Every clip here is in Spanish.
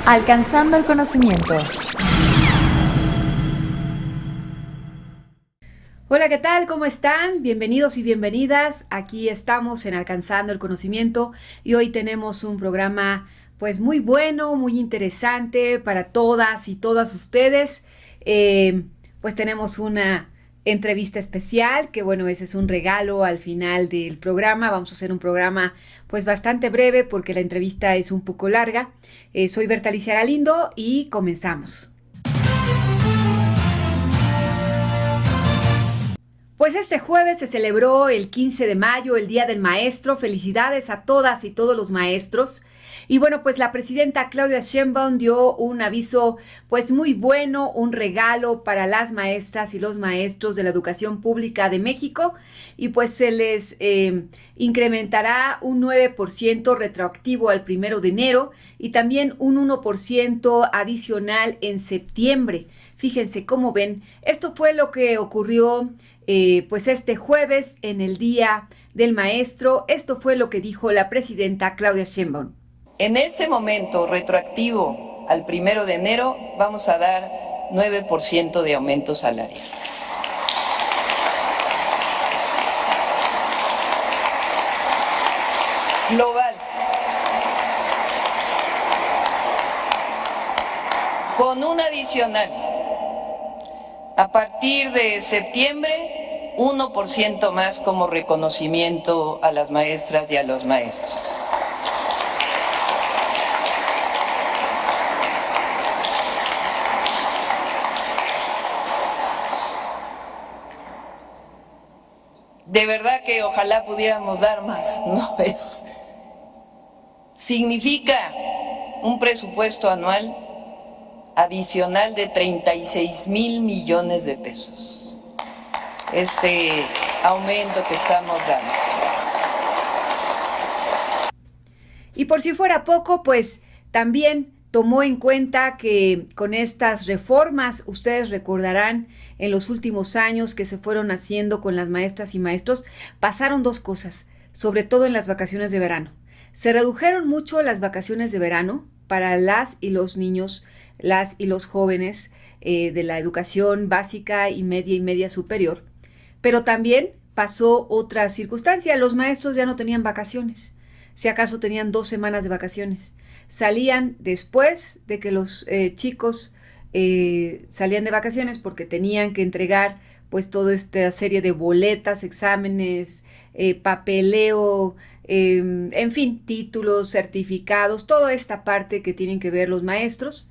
Alcanzando el conocimiento. Hola, ¿qué tal? ¿Cómo están? Bienvenidos y bienvenidas. Aquí estamos en Alcanzando el Conocimiento y hoy tenemos un programa pues muy bueno, muy interesante para todas y todas ustedes. Pues tenemos una entrevista especial, que bueno, ese es un regalo al final del programa. Vamos a hacer un programa pues bastante breve porque la entrevista es un poco larga. Soy Berta Alicia Galindo y comenzamos. Pues este jueves se celebró el 15 de mayo, el Día del Maestro. Felicidades a todas y todos los maestros. Y bueno, pues la presidenta Claudia Sheinbaum dio un aviso pues muy bueno, un regalo para las maestras y los maestros de la educación pública de México, y pues se les incrementará un 9% retroactivo al 1 de enero y también un 1% adicional en septiembre. Fíjense cómo ven, esto fue lo que ocurrió pues este jueves en el Día del Maestro. Esto fue lo que dijo la presidenta Claudia Sheinbaum. En este momento retroactivo al 1 de enero vamos a dar 9% de aumento salarial. Global. Con un adicional. A partir de septiembre, 1% más como reconocimiento a las maestras y a los maestros. De verdad que ojalá pudiéramos dar más, ¿no es? Significa un presupuesto anual adicional de 36,000 millones de pesos. Este aumento que estamos dando. Y por si fuera poco, pues también tomó en cuenta que con estas reformas, ustedes recordarán, en los últimos años que se fueron haciendo con las maestras y maestros, pasaron dos cosas, sobre todo en las vacaciones de verano. Se redujeron mucho las vacaciones de verano para las y los niños, las y los jóvenes de la educación básica y media superior. Pero también pasó otra circunstancia, los maestros ya no tenían vacaciones. Si acaso tenían 2 semanas de vacaciones. Salían después de que los chicos salían de vacaciones porque tenían que entregar pues toda esta serie de boletas, exámenes, papeleo, en fin, títulos, certificados, toda esta parte que tienen que ver los maestros.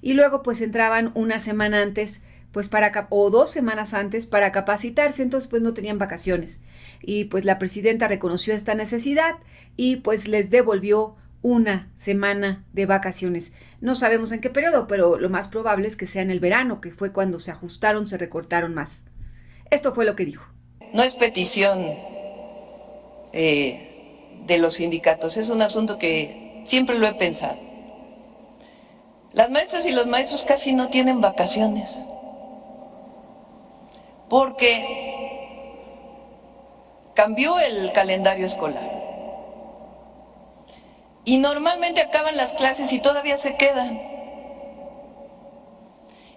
Y luego pues entraban una semana antes pues o 2 semanas antes para capacitarse, entonces pues no tenían vacaciones. Y pues la presidenta reconoció esta necesidad y pues les devolvió una semana de vacaciones. No sabemos en qué periodo, pero lo más probable es que sea en el verano, que fue cuando se ajustaron, se recortaron más. Esto fue lo que dijo. No es petición de los sindicatos, es un asunto que siempre lo he pensado. Las maestras y los maestros casi no tienen vacaciones, porque cambió el calendario escolar. Y normalmente acaban las clases y todavía se quedan.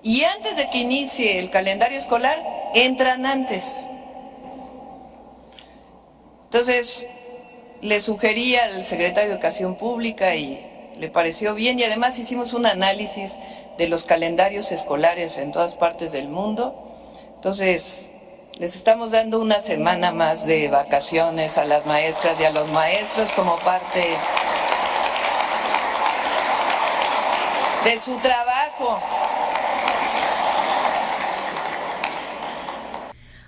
Y antes de que inicie el calendario escolar, entran antes. Entonces, le sugerí al secretario de Educación Pública y le pareció bien, y además hicimos un análisis de los calendarios escolares en todas partes del mundo. Entonces, les estamos dando una semana más de vacaciones a las maestras y a los maestros como parte de su trabajo.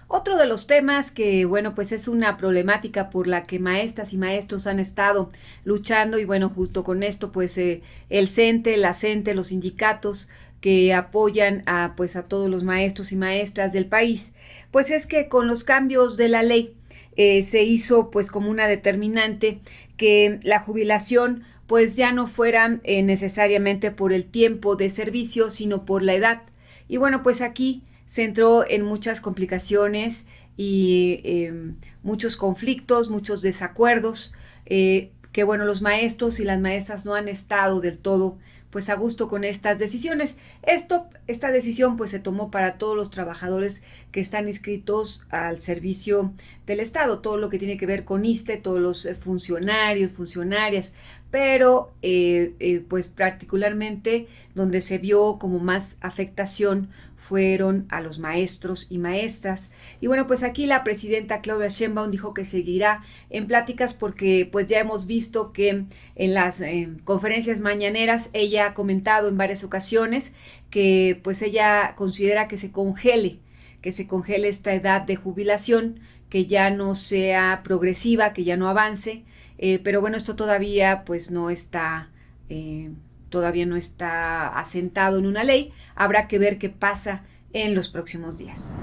Otro de los temas que, bueno, pues es una problemática por la que maestras y maestros han estado luchando, y bueno, junto con esto, pues el CENTE, la CENTE, los sindicatos que apoyan pues a todos los maestros y maestras del país, pues es que con los cambios de la ley se hizo pues como una determinante que la jubilación pues ya no fuera necesariamente por el tiempo de servicio, sino por la edad. Y bueno, pues aquí se entró en muchas complicaciones y muchos conflictos, muchos desacuerdos, que bueno, los maestros y las maestras no han estado del todo pues a gusto con estas decisiones. Esta decisión pues se tomó para todos los trabajadores que están inscritos al servicio del Estado, todo lo que tiene que ver con ISSSTE, todos los funcionarios, funcionarias, pero pues particularmente donde se vio como más afectación fueron a los maestros y maestras. Y bueno, pues aquí la presidenta Claudia Sheinbaum dijo que seguirá en pláticas porque pues ya hemos visto que en las conferencias mañaneras ella ha comentado en varias ocasiones que pues ella considera que se congele esta edad de jubilación, que ya no sea progresiva, que ya no avance, pero bueno, esto todavía pues no está asentado en una ley. Habrá que ver qué pasa en los próximos días.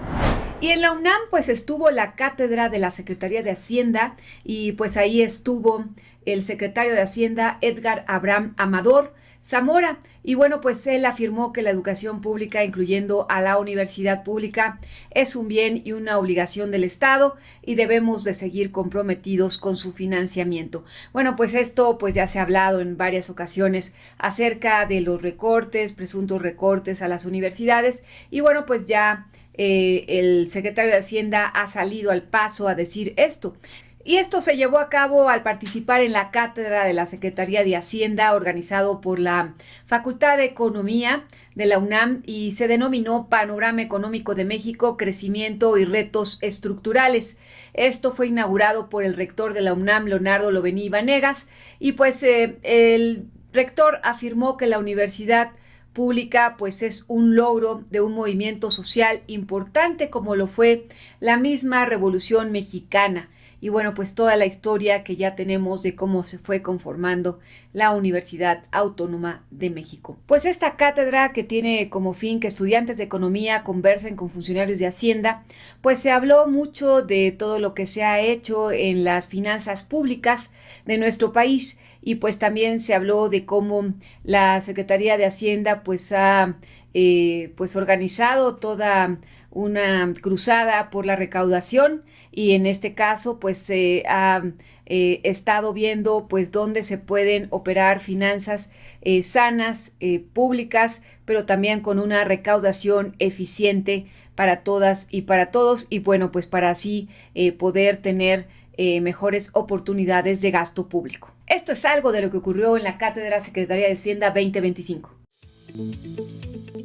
Y en la UNAM pues estuvo la cátedra de la Secretaría de Hacienda y pues ahí estuvo el secretario de Hacienda Edgar Abraham Amador Zamora, y bueno, pues él afirmó que la educación pública, incluyendo a la universidad pública, es un bien y una obligación del Estado y debemos de seguir comprometidos con su financiamiento. Bueno, pues esto pues ya se ha hablado en varias ocasiones acerca de los recortes, presuntos recortes a las universidades, y bueno, pues ya el secretario de Hacienda ha salido al paso a decir esto. Y esto se llevó a cabo al participar en la cátedra de la Secretaría de Hacienda organizado por la Facultad de Economía de la UNAM y se denominó Panorama Económico de México, Crecimiento y Retos Estructurales. Esto fue inaugurado por el rector de la UNAM, Leonardo Lovení Vanegas, y pues el rector afirmó que la universidad pública pues es un logro de un movimiento social importante como lo fue la misma Revolución Mexicana. Y bueno, pues toda la historia que ya tenemos de cómo se fue conformando la Universidad Autónoma de México. Pues esta cátedra que tiene como fin que estudiantes de economía conversen con funcionarios de Hacienda, pues se habló mucho de todo lo que se ha hecho en las finanzas públicas de nuestro país y pues también se habló de cómo la Secretaría de Hacienda pues ha pues organizado toda una cruzada por la recaudación y en este caso pues se ha estado viendo pues dónde se pueden operar finanzas sanas, públicas, pero también con una recaudación eficiente para todas y para todos y bueno pues para así poder tener mejores oportunidades de gasto público. Esto es algo de lo que ocurrió en la Cátedra Secretaría de Hacienda 2025.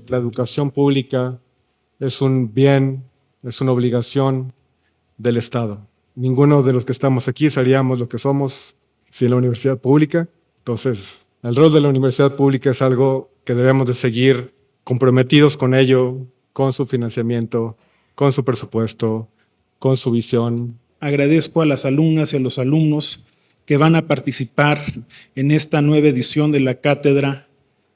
La educación pública es un bien, es una obligación del Estado. Ninguno de los que estamos aquí seríamos lo que somos sin la universidad pública. Entonces, el rol de la universidad pública es algo que debemos de seguir comprometidos con ello, con su financiamiento, con su presupuesto, con su visión. Agradezco a las alumnas y a los alumnos que van a participar en esta nueva edición de la Cátedra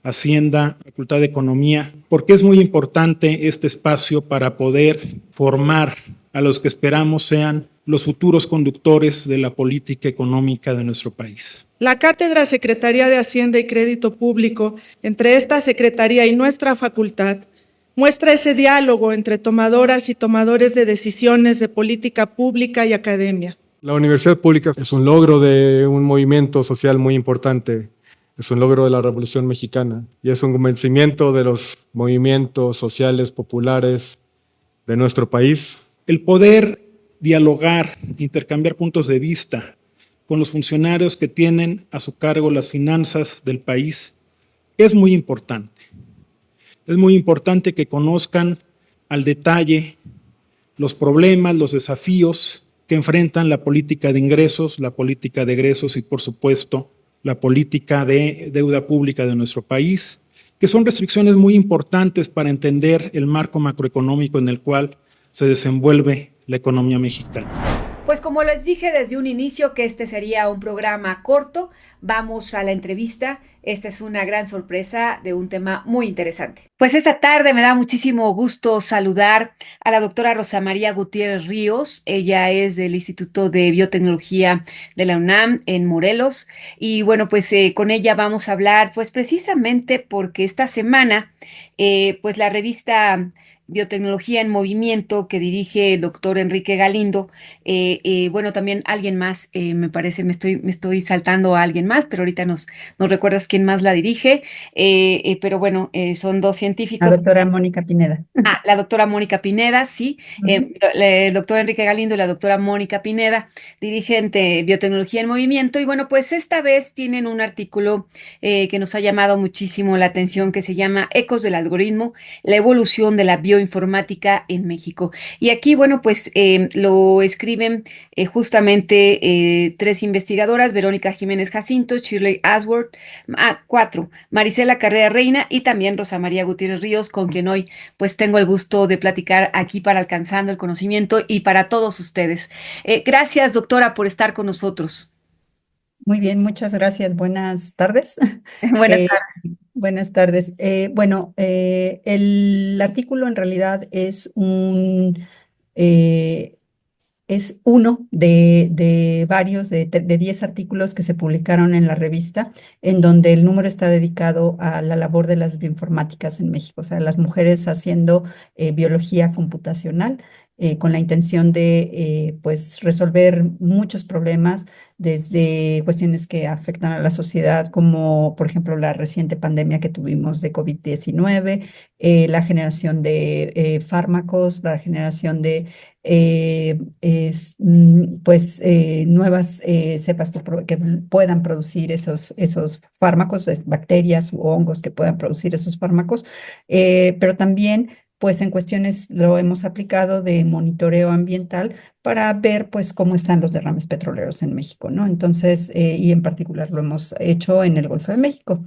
Hacienda, Facultad de Economía, porque es muy importante este espacio para poder formar a los que esperamos sean los futuros conductores de la política económica de nuestro país. La Cátedra Secretaría de Hacienda y Crédito Público, entre esta Secretaría y nuestra facultad, muestra ese diálogo entre tomadoras y tomadores de decisiones de política pública y academia. La universidad pública es un logro de un movimiento social muy importante. Es un logro de la Revolución Mexicana y es un convencimiento de los movimientos sociales populares de nuestro país. El poder dialogar, intercambiar puntos de vista con los funcionarios que tienen a su cargo las finanzas del país es muy importante. Es muy importante que conozcan al detalle los problemas, los desafíos que enfrentan la política de ingresos, la política de egresos y, por supuesto, la política de deuda pública de nuestro país, que son restricciones muy importantes para entender el marco macroeconómico en el cual se desenvuelve la economía mexicana. Pues como les dije desde un inicio que este sería un programa corto, vamos a la entrevista. Esta es una gran sorpresa de un tema muy interesante. Pues esta tarde me da muchísimo gusto saludar a la doctora Rosa María Gutiérrez Ríos. Ella es del Instituto de Biotecnología de la UNAM en Morelos. Y bueno, pues con ella vamos a hablar pues precisamente porque esta semana pues la revista Biotecnología en Movimiento que dirige el doctor Enrique Galindo. Bueno, también alguien más, me parece, me estoy saltando a alguien más, pero ahorita nos recuerdas quién más la dirige. Pero bueno, son dos La científicos. doctora Mónica Pineda. Ah, la doctora Mónica Pineda, sí, Ujú. el doctor Enrique Galindo y la doctora Mónica Pineda, dirigen de Biotecnología en Movimiento. Y bueno, pues esta vez tienen un artículo que nos ha llamado muchísimo la atención, que se llama Ecos del algoritmo, la evolución de la bioinformática en México. Y aquí, bueno, pues lo escriben justamente tres investigadoras: Verónica Jiménez Jacinto, Shirley Asworth, cuatro, Marisela Carrera Reina y también Rosa María Gutiérrez Ríos, con quien hoy pues tengo el gusto de platicar aquí para Alcanzando el Conocimiento y para todos ustedes. Gracias, doctora, por estar con nosotros. Muy bien, muchas gracias. Buenas tardes. Buenas Eh, tardes. buenas tardes. Bueno, el artículo en realidad eh, es uno de varios, de 10 artículos que se publicaron en la revista, en donde el número está dedicado a la labor de las bioinformáticas en México, o sea, las mujeres haciendo biología computacional, con la intención de pues, resolver muchos problemas, desde cuestiones que afectan a la sociedad, como por ejemplo la reciente pandemia que tuvimos de COVID-19, la generación de fármacos, la generación de pues nuevas cepas que puedan producir esos fármacos, bacterias u hongos que puedan producir esos fármacos, pero también pues en cuestiones lo hemos aplicado de monitoreo ambiental para ver pues cómo están los derrames petroleros en México, ¿no? Entonces, y en particular lo hemos hecho en el Golfo de México.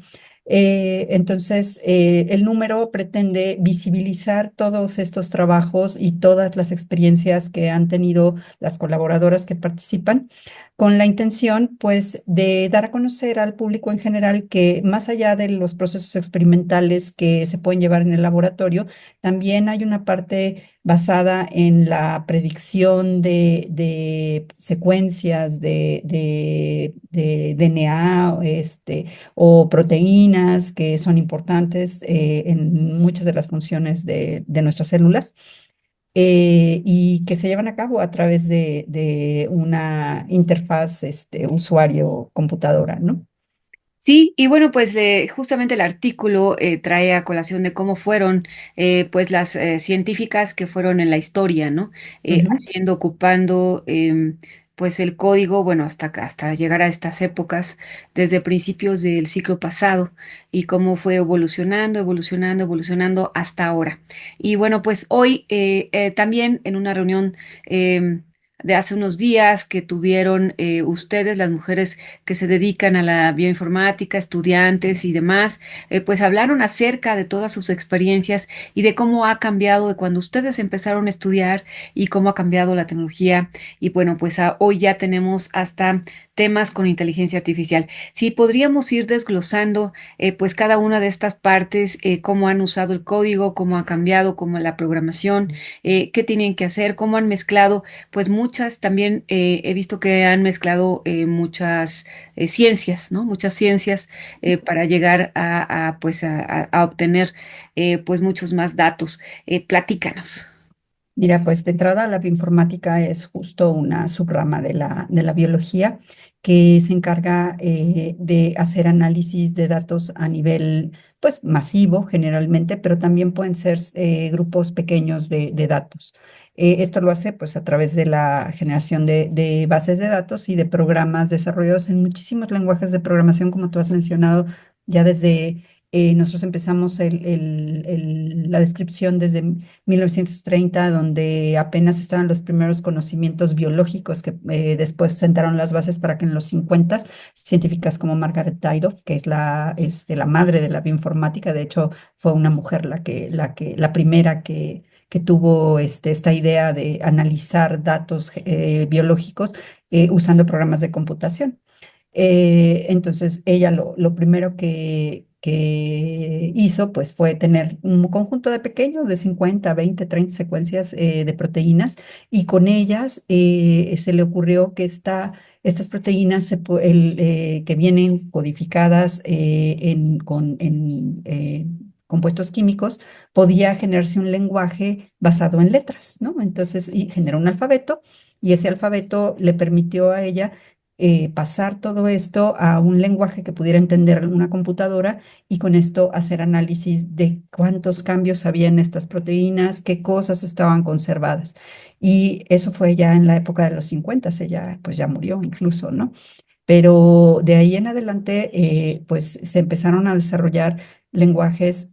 Entonces, el número pretende visibilizar todos estos trabajos y todas las experiencias que han tenido las colaboradoras que participan, con la intención, pues, de dar a conocer al público en general que más allá de los procesos experimentales que se pueden llevar en el laboratorio, también hay una parte basada en la predicción de secuencias de DNA, o proteínas que son importantes en muchas de las funciones de nuestras células, y que se llevan a cabo a través de una interfaz usuario-computadora, ¿no? Sí, y bueno, pues justamente el artículo trae a colación de cómo fueron pues las científicas que fueron en la historia, ¿no? Ujú. Haciendo, ocupando pues el código, bueno, hasta llegar a estas épocas, desde principios del siglo pasado, y cómo fue evolucionando, evolucionando, evolucionando hasta ahora. Y bueno, pues hoy también en una reunión de hace unos días que tuvieron ustedes, las mujeres que se dedican a la bioinformática, estudiantes y demás, pues hablaron acerca de todas sus experiencias y de cómo ha cambiado de cuando ustedes empezaron a estudiar y cómo ha cambiado la tecnología. Y bueno, pues hoy ya tenemos hasta temas con inteligencia artificial. Sí, podríamos ir desglosando pues cada una de estas partes, cómo han usado el código, cómo ha cambiado, cómo la programación, qué tienen que hacer, cómo han mezclado, pues muchas también he visto que han mezclado muchas ciencias, ¿no? Muchas ciencias para llegar pues a obtener pues muchos más datos. Platícanos. Mira, pues de entrada la bioinformática es justo una subrama de la biología que se encarga de hacer análisis de datos a nivel pues masivo generalmente, pero también pueden ser grupos pequeños de datos. Esto lo hace pues a través de la generación de bases de datos y de programas desarrollados en muchísimos lenguajes de programación, como tú has mencionado, ya desde nosotros empezamos la descripción desde 1930, donde apenas estaban los primeros conocimientos biológicos que después sentaron las bases para que en los 50 científicas como Margaret Dayhoff, que es la madre de la bioinformática, de hecho fue una mujer la primera que tuvo esta idea de analizar datos biológicos usando programas de computación. Entonces, ella lo primero que hizo pues fue tener un conjunto de pequeños de 50, 20, 30 secuencias de proteínas, y con ellas se le ocurrió que estas proteínas que vienen codificadas compuestos químicos, podía generarse un lenguaje basado en letras, ¿no? Entonces, y generó un alfabeto, y ese alfabeto le permitió a ella pasar todo esto a un lenguaje que pudiera entender una computadora y con esto hacer análisis de cuántos cambios había en estas proteínas, qué cosas estaban conservadas. Y eso fue ya en la época de los 50, ella pues ya murió incluso, ¿no? Pero de ahí en adelante, pues se empezaron a desarrollar lenguajes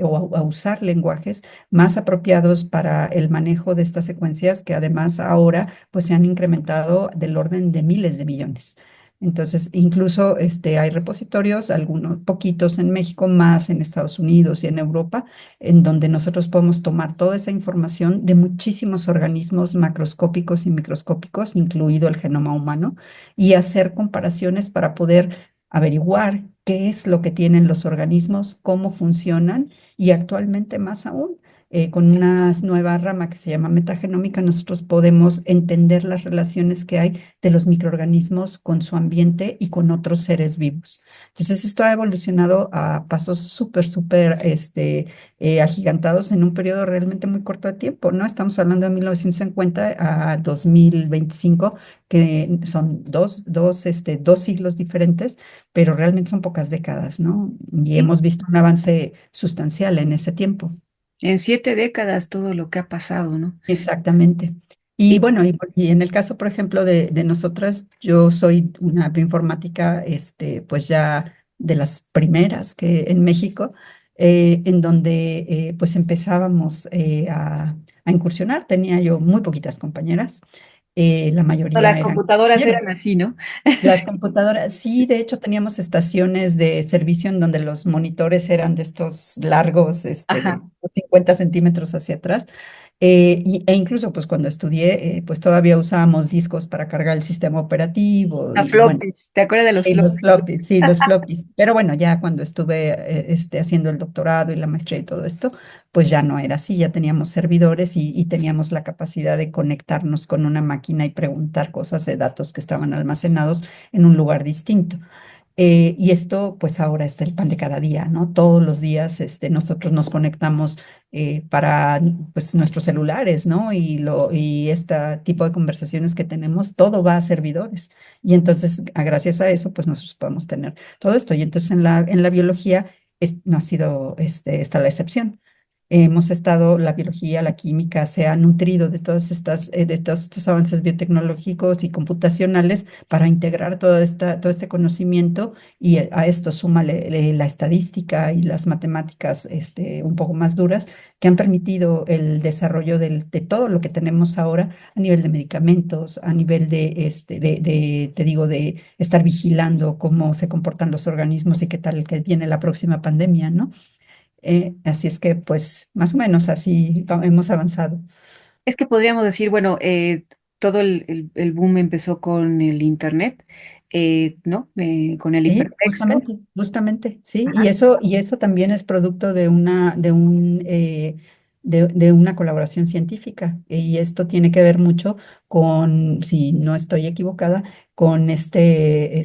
o a usar lenguajes más apropiados para el manejo de estas secuencias que además ahora pues se han incrementado del orden de miles de millones. Entonces, incluso hay repositorios, algunos poquitos en México, más en Estados Unidos y en Europa, en donde nosotros podemos tomar toda esa información de muchísimos organismos macroscópicos y microscópicos, incluido el genoma humano, y hacer comparaciones para poder averiguar qué es lo que tienen los organismos, cómo funcionan y actualmente más aún. Con una nueva rama que se llama metagenómica, nosotros podemos entender las relaciones que hay de los microorganismos con su ambiente y con otros seres vivos. Entonces, esto ha evolucionado a pasos súper, agigantados en un periodo realmente muy corto de tiempo, ¿no? Estamos hablando de 1950 a 2025, que son dos siglos diferentes, pero realmente son pocas décadas, ¿no? Y Sí. hemos visto un avance sustancial en ese tiempo. En 7 décadas todo lo que ha pasado, ¿no? Exactamente. Y Y bueno, y en el caso, por ejemplo, de nosotras, yo soy una bioinformática, pues ya de las primeras que en México, en donde pues empezábamos a incursionar. Tenía yo muy poquitas compañeras, la mayoría las eran computadoras compañeros. eran así, ¿no? Las computadoras, sí, de hecho teníamos estaciones de servicio en donde los monitores eran de estos largos, Ajá. de 50 centímetros hacia atrás. E incluso pues cuando estudié, pues todavía usábamos discos para cargar el sistema operativo A y bueno, floppies. ¿Te acuerdas de los y los floppies? floppies, sí, los floppies. Pero bueno, ya cuando estuve haciendo el doctorado y la maestría y todo esto, pues ya no era así, ya teníamos servidores y teníamos la capacidad de conectarnos con una máquina y preguntar cosas de datos que estaban almacenados en un lugar distinto. Y esto, pues ahora es el pan de cada día, ¿no? Todos los días nosotros nos conectamos para pues, nuestros celulares, ¿no? Y este tipo de conversaciones que tenemos, todo va a servidores. Y entonces, gracias a eso, pues nosotros podemos tener todo esto. Y entonces en la biología no ha sido esta la excepción. Hemos estado, la biología, la química, se ha nutrido de de todos estos avances biotecnológicos y computacionales para integrar todo este conocimiento y a esto súmale la estadística y las matemáticas un poco más duras que han permitido el desarrollo de todo lo que tenemos ahora a nivel de medicamentos, a nivel te digo, de estar vigilando cómo se comportan los organismos y qué tal que viene la próxima pandemia, ¿no? Así es que, pues, más o menos así hemos avanzado. Es que podríamos decir, bueno, todo el boom empezó con el Internet, ¿no? Con el Sí, hipertexto. justamente, sí. Ajá. Y eso también es producto de una colaboración científica. Y esto tiene que ver mucho con, si no estoy equivocada, con este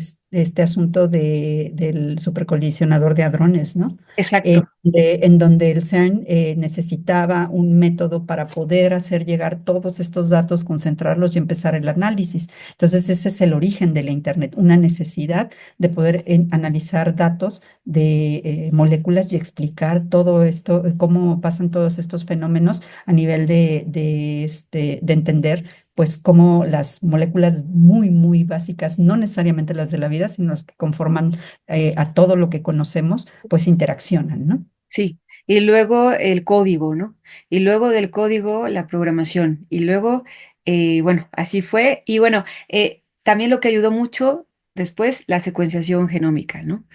asunto del supercolisionador de hadrones, ¿no? Exacto. En donde el CERN necesitaba un método para poder hacer llegar todos estos datos, concentrarlos y empezar el análisis. Entonces, ese es el origen de la Internet, una necesidad de poder analizar datos de moléculas y explicar todo esto, cómo pasan todos estos fenómenos a nivel de entender, pues, cómo las moléculas muy básicas, no necesariamente las de la vida, sino las que conforman a todo lo que conocemos, pues interaccionan, ¿no? Sí, y luego el código, ¿no? Y luego del código la programación. Y luego, bueno, así fue. Y bueno, también lo que ayudó mucho después, la secuenciación genómica, ¿no?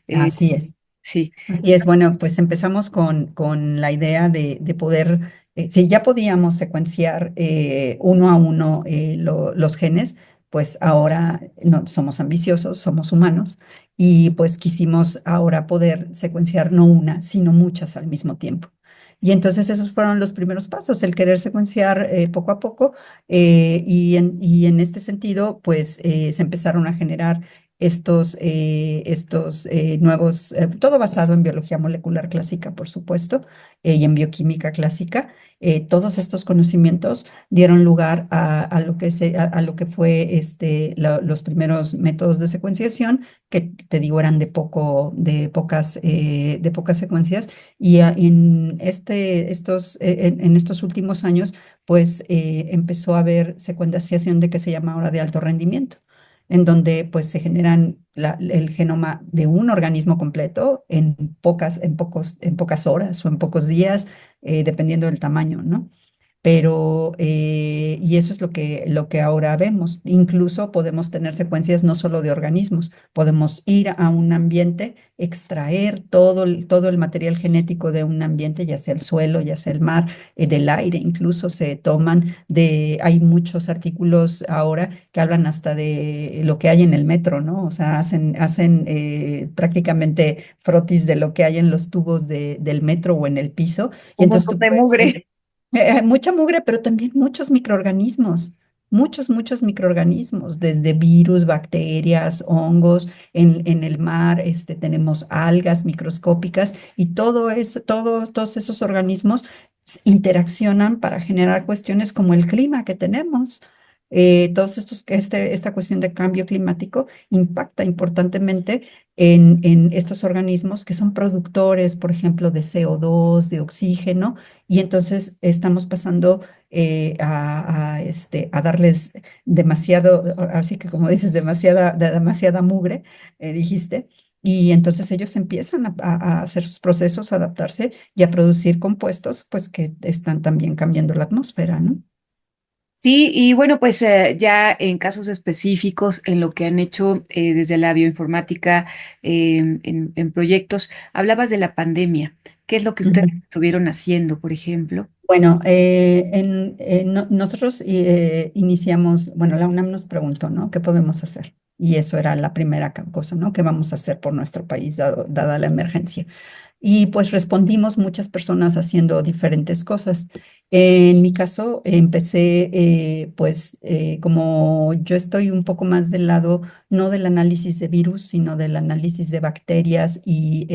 Eh, Así es. sí, Y es bueno, pues empezamos con la idea de poder, si ya podíamos secuenciar uno a uno los genes, pues ahora no, somos ambiciosos, somos humanos, y pues quisimos ahora poder secuenciar no una, sino muchas al mismo tiempo. Y entonces esos fueron los primeros pasos, el querer secuenciar poco a poco, y en este sentido, pues se empezaron a generar estos nuevos, todo basado en biología molecular clásica, por supuesto, y en bioquímica clásica. Todos estos conocimientos dieron lugar a lo que a lo que fue los primeros métodos de secuenciación, que te digo eran de pocas secuencias, y en estos últimos años, pues empezó a haber secuenciación de que se llama ahora de alto rendimiento, en donde pues se generan el genoma de un organismo completo en pocas horas o en pocos días, dependiendo del tamaño, ¿no? Pero, y eso es lo que ahora vemos. Incluso podemos tener secuencias no solo de organismos, podemos ir a un ambiente, extraer todo el material genético de un ambiente, ya sea el suelo, ya sea el mar, del aire, incluso se toman hay muchos artículos ahora que hablan hasta de lo que hay en el metro, ¿no? O sea, hacen prácticamente frotis de lo que hay en los tubos del metro o en el piso. Y Un entonces montón tú de puedes mugre. mucha mugre, pero también muchos microorganismos, muchos microorganismos, desde virus, bacterias, hongos, en el mar, tenemos algas microscópicas y todos esos organismos interaccionan para generar cuestiones como el clima que tenemos. Esta cuestión de cambio climático impacta importantemente en estos organismos que son productores, por ejemplo, de CO2, de oxígeno, y entonces estamos pasando a darles demasiado, así que como dices, demasiada mugre, dijiste, y entonces ellos empiezan a hacer sus procesos, a adaptarse y a producir compuestos, pues que están también cambiando la atmósfera, ¿no? Sí, y bueno, pues ya en casos específicos, en lo que han hecho desde la bioinformática en proyectos, hablabas de la pandemia. ¿Qué es lo que ustedes estuvieron haciendo, por ejemplo? Bueno, nosotros iniciamos, bueno, la UNAM nos preguntó, ¿no? ¿Qué podemos hacer? Y eso era la primera cosa, ¿no? ¿Qué vamos a hacer por nuestro país dada la emergencia? Y pues respondimos muchas personas haciendo diferentes cosas. En mi caso, empecé, como yo estoy un poco más del lado, no del análisis de virus, sino del análisis de bacterias y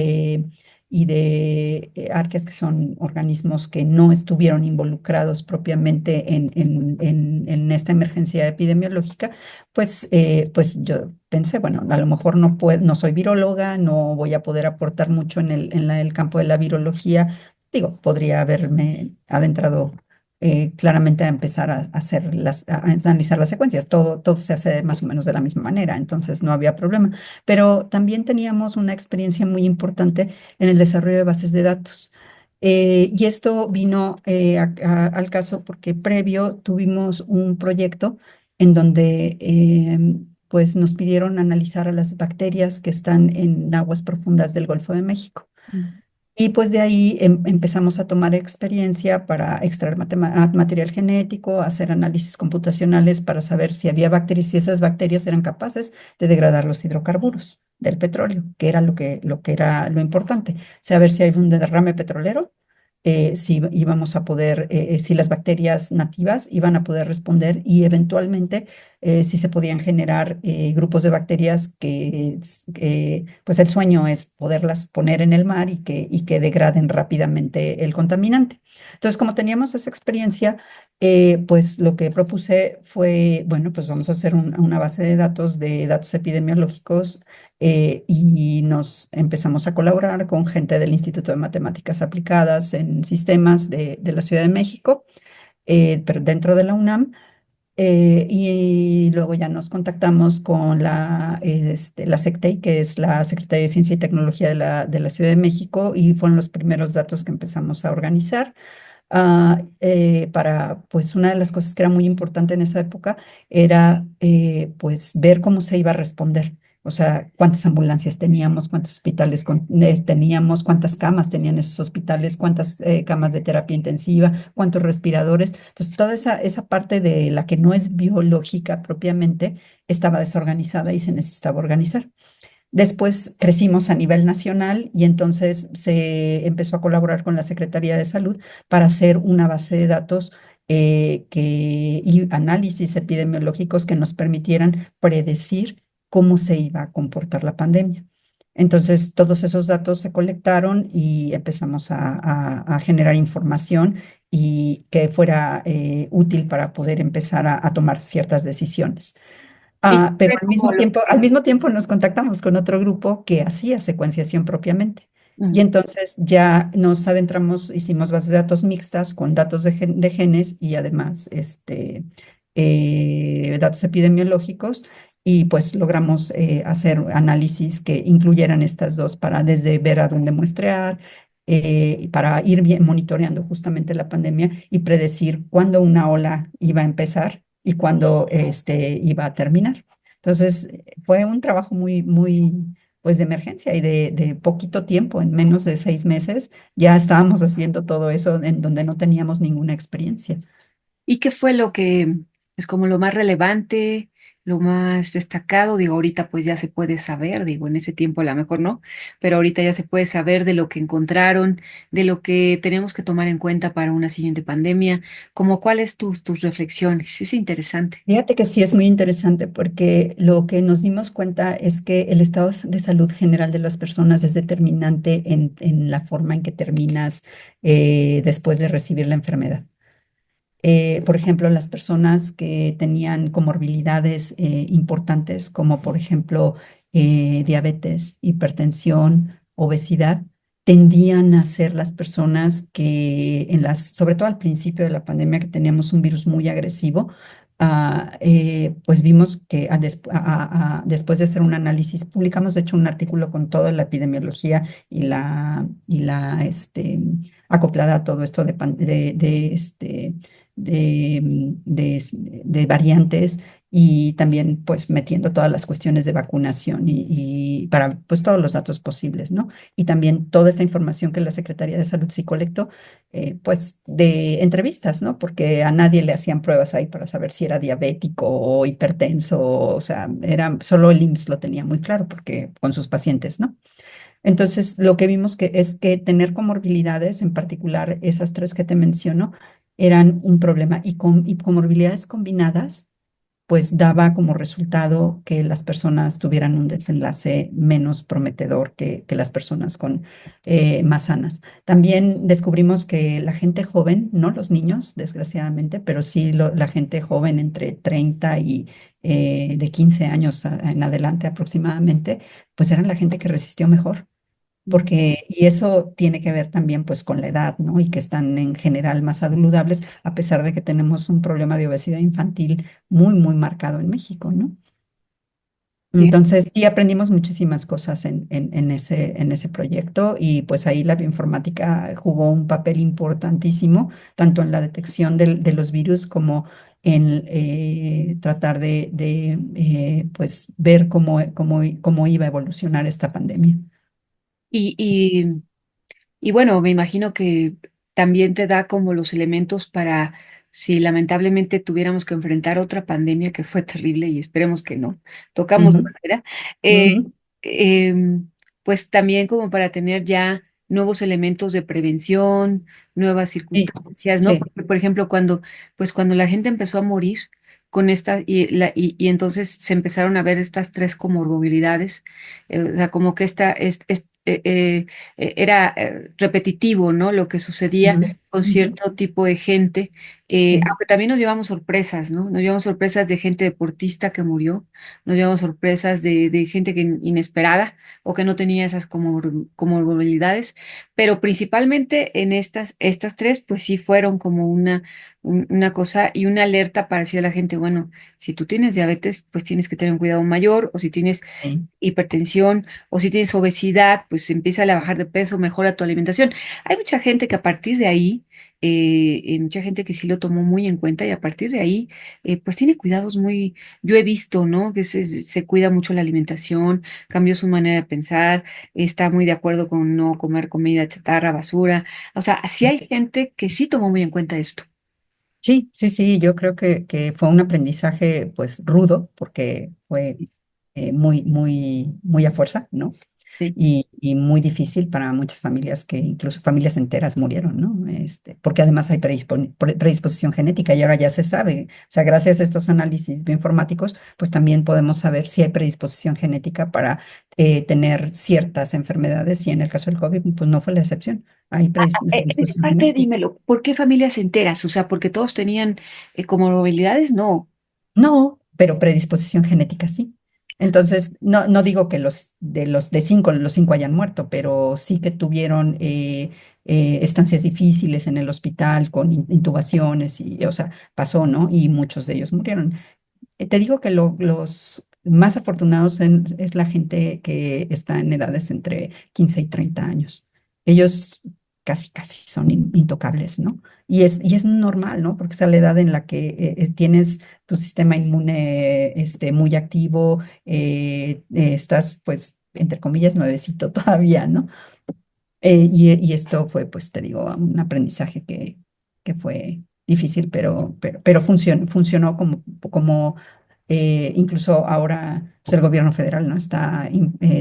de arqueas, que son organismos que no estuvieron involucrados propiamente en esta emergencia epidemiológica, pues yo pensé, bueno, a lo mejor no soy viróloga, no voy a poder aportar mucho en el campo de la virología. Digo, podría haberme adentrado claramente a empezar a hacer a analizar las secuencias. Todo se hace más o menos de la misma manera, entonces no había problema. Pero también teníamos una experiencia muy importante en el desarrollo de bases de datos. Y esto vino al caso porque previo tuvimos un proyecto en donde pues nos pidieron analizar a las bacterias que están en aguas profundas del Golfo de México. Mm. Y pues de ahí empezamos a tomar experiencia para extraer material genético, hacer análisis computacionales para saber si había bacterias, si esas bacterias eran capaces de degradar los hidrocarburos del petróleo, que era lo que era lo importante. Saber si hay un derrame petrolero, si íbamos a poder, si las bacterias nativas iban a poder responder, y eventualmente si se podían generar grupos de bacterias pues el sueño es poderlas poner en el mar y que degraden rápidamente el contaminante. Entonces, como teníamos esa experiencia, pues lo que propuse fue, bueno, pues vamos a hacer una base de datos epidemiológicos, y nos empezamos a colaborar con gente del Instituto de Matemáticas Aplicadas en Sistemas de la Ciudad de México, pero dentro de la UNAM. Y luego ya nos contactamos con la SECTEI, que es la Secretaría de Ciencia y Tecnología de la Ciudad de México, y fueron los primeros datos que empezamos a organizar. Pues una de las cosas que era muy importante en esa época era pues ver cómo se iba a responder. O sea, cuántas ambulancias teníamos, cuántos hospitales teníamos, cuántas camas tenían esos hospitales, cuántas camas de terapia intensiva, cuántos respiradores. Entonces, toda esa parte de la que no es biológica propiamente estaba desorganizada y se necesitaba organizar. Después crecimos a nivel nacional y entonces se empezó a colaborar con la Secretaría de Salud para hacer una base de datos y análisis epidemiológicos que nos permitieran predecir cómo se iba a comportar la pandemia. Entonces, todos esos datos se colectaron y empezamos a generar información y que fuera útil para poder empezar a tomar ciertas decisiones. Y Pero fue como lo al mismo tiempo nos contactamos con otro grupo que hacía secuenciación propiamente. Y Mm. entonces ya nos adentramos, hicimos bases de datos mixtas con datos de genes y además datos epidemiológicos y pues logramos hacer análisis que incluyeran estas dos para desde ver a dónde muestrear, y para ir bien monitoreando justamente la pandemia y predecir cuándo una ola iba a empezar y cuándo iba a terminar. Entonces, fue un trabajo pues de emergencia y de poquito tiempo, en menos de 6 meses, ya estábamos haciendo todo eso en donde no teníamos ninguna experiencia. ¿Y qué fue lo que es como lo más relevante, lo más destacado? Digo, ahorita pues ya se puede saber, digo, en ese tiempo a lo mejor no, pero ahorita ya se puede saber de lo que encontraron, de lo que tenemos que tomar en cuenta para una siguiente pandemia, como cuáles tus reflexiones. Es interesante. Fíjate que sí es muy interesante porque lo que nos dimos cuenta es que el estado de salud general de las personas es determinante en la forma en que terminas después de recibir la enfermedad. Por ejemplo, las personas que tenían comorbilidades importantes, como por ejemplo diabetes, hipertensión, obesidad, tendían a ser las personas que sobre todo al principio de la pandemia, que teníamos un virus muy agresivo, pues vimos que después de hacer un análisis, publicamos de hecho un artículo con toda la epidemiología y la acoplada a todo esto de variantes y también pues metiendo todas las cuestiones de vacunación y para pues todos los datos posibles, ¿no? Y también toda esta información que la Secretaría de Salud sí colectó, pues de entrevistas, ¿no? Porque a nadie le hacían pruebas ahí para saber si era diabético o hipertenso, o sea, solo el IMSS lo tenía muy claro porque con sus pacientes, ¿no? Entonces, lo que vimos es que tener comorbilidades, en particular esas tres que te menciono, eran un problema y comorbilidades combinadas, pues daba como resultado que las personas tuvieran un desenlace menos prometedor que las personas más sanas. También descubrimos que la gente joven, no los niños, desgraciadamente, pero sí la gente joven entre 30 y de 15 años en adelante aproximadamente, pues eran la gente que resistió mejor y eso tiene que ver también pues con la edad, ¿no? Y que están en general más saludables, a pesar de que tenemos un problema de obesidad infantil muy marcado en México, ¿no? Entonces, sí aprendimos muchísimas cosas en ese proyecto y pues ahí la bioinformática jugó un papel importantísimo, tanto en la detección de los virus como en tratar pues ver cómo iba a evolucionar esta pandemia. Y, y, y bueno, me imagino que también te da como los elementos para si lamentablemente tuviéramos que enfrentar otra pandemia que fue terrible y esperemos que no, tocamos Ujú, madera, eh, ujú. pues también como para tener ya nuevos elementos de prevención, nuevas Sí, circunstancias, ¿no? sí. Porque, por ejemplo, cuando la gente empezó a morir con y entonces se empezaron a ver estas tres comorbilidades, o sea, como que era repetitivo, ¿no? Lo que sucedía Ujú, con ujú. cierto tipo de gente, Sí. aunque también nos llevamos sorpresas, ¿no? Nos llevamos sorpresas de gente deportista que murió, nos llevamos sorpresas de gente inesperada o que no tenía esas comorbilidades, pero principalmente en estas tres, pues sí fueron como una cosa y una alerta para decir a la gente, bueno, si tú tienes diabetes, pues tienes que tener un cuidado mayor, o si tienes Sí. hipertensión, o si tienes obesidad, pues empieza a bajar de peso, mejora tu alimentación. Hay mucha gente que a partir de ahí, mucha gente que sí lo tomó muy en cuenta y a partir de ahí, pues tiene cuidados yo he visto, ¿no? Que se cuida mucho la alimentación, cambió su manera de pensar, está muy de acuerdo con no comer comida chatarra, basura. O sea, sí hay gente que sí tomó muy en cuenta esto. Sí, sí, sí, yo creo que fue un aprendizaje pues rudo porque fue muy a fuerza, ¿no? Sí. y muy difícil para muchas familias que incluso familias enteras murieron, ¿no? Porque además hay predisposición genética y ahora ya se sabe, o sea, gracias a estos análisis bioinformáticos, pues también podemos saber si hay predisposición genética para tener ciertas enfermedades y en el caso del COVID, pues no fue la excepción, hay En esa predisposición parte, genética. dímelo, ¿por qué familias enteras? O sea, porque todos tenían comorbilidades, no. No, pero predisposición genética sí. Entonces, no digo que los cinco hayan muerto, pero sí que tuvieron estancias difíciles en el hospital con intubaciones y, o sea, pasó, ¿no? Y muchos de ellos murieron. Te digo que los más afortunados es la gente que está en edades entre 15 y 30 años. Ellos casi son intocables, ¿no? Y es normal, ¿no? Porque es la edad en la que tienes tu sistema inmune muy activo, estás, pues, entre comillas, nuevecito todavía, ¿no? Y esto fue, pues, te digo, un aprendizaje que fue difícil, pero funcionó como incluso ahora pues, el gobierno federal, ¿no? Está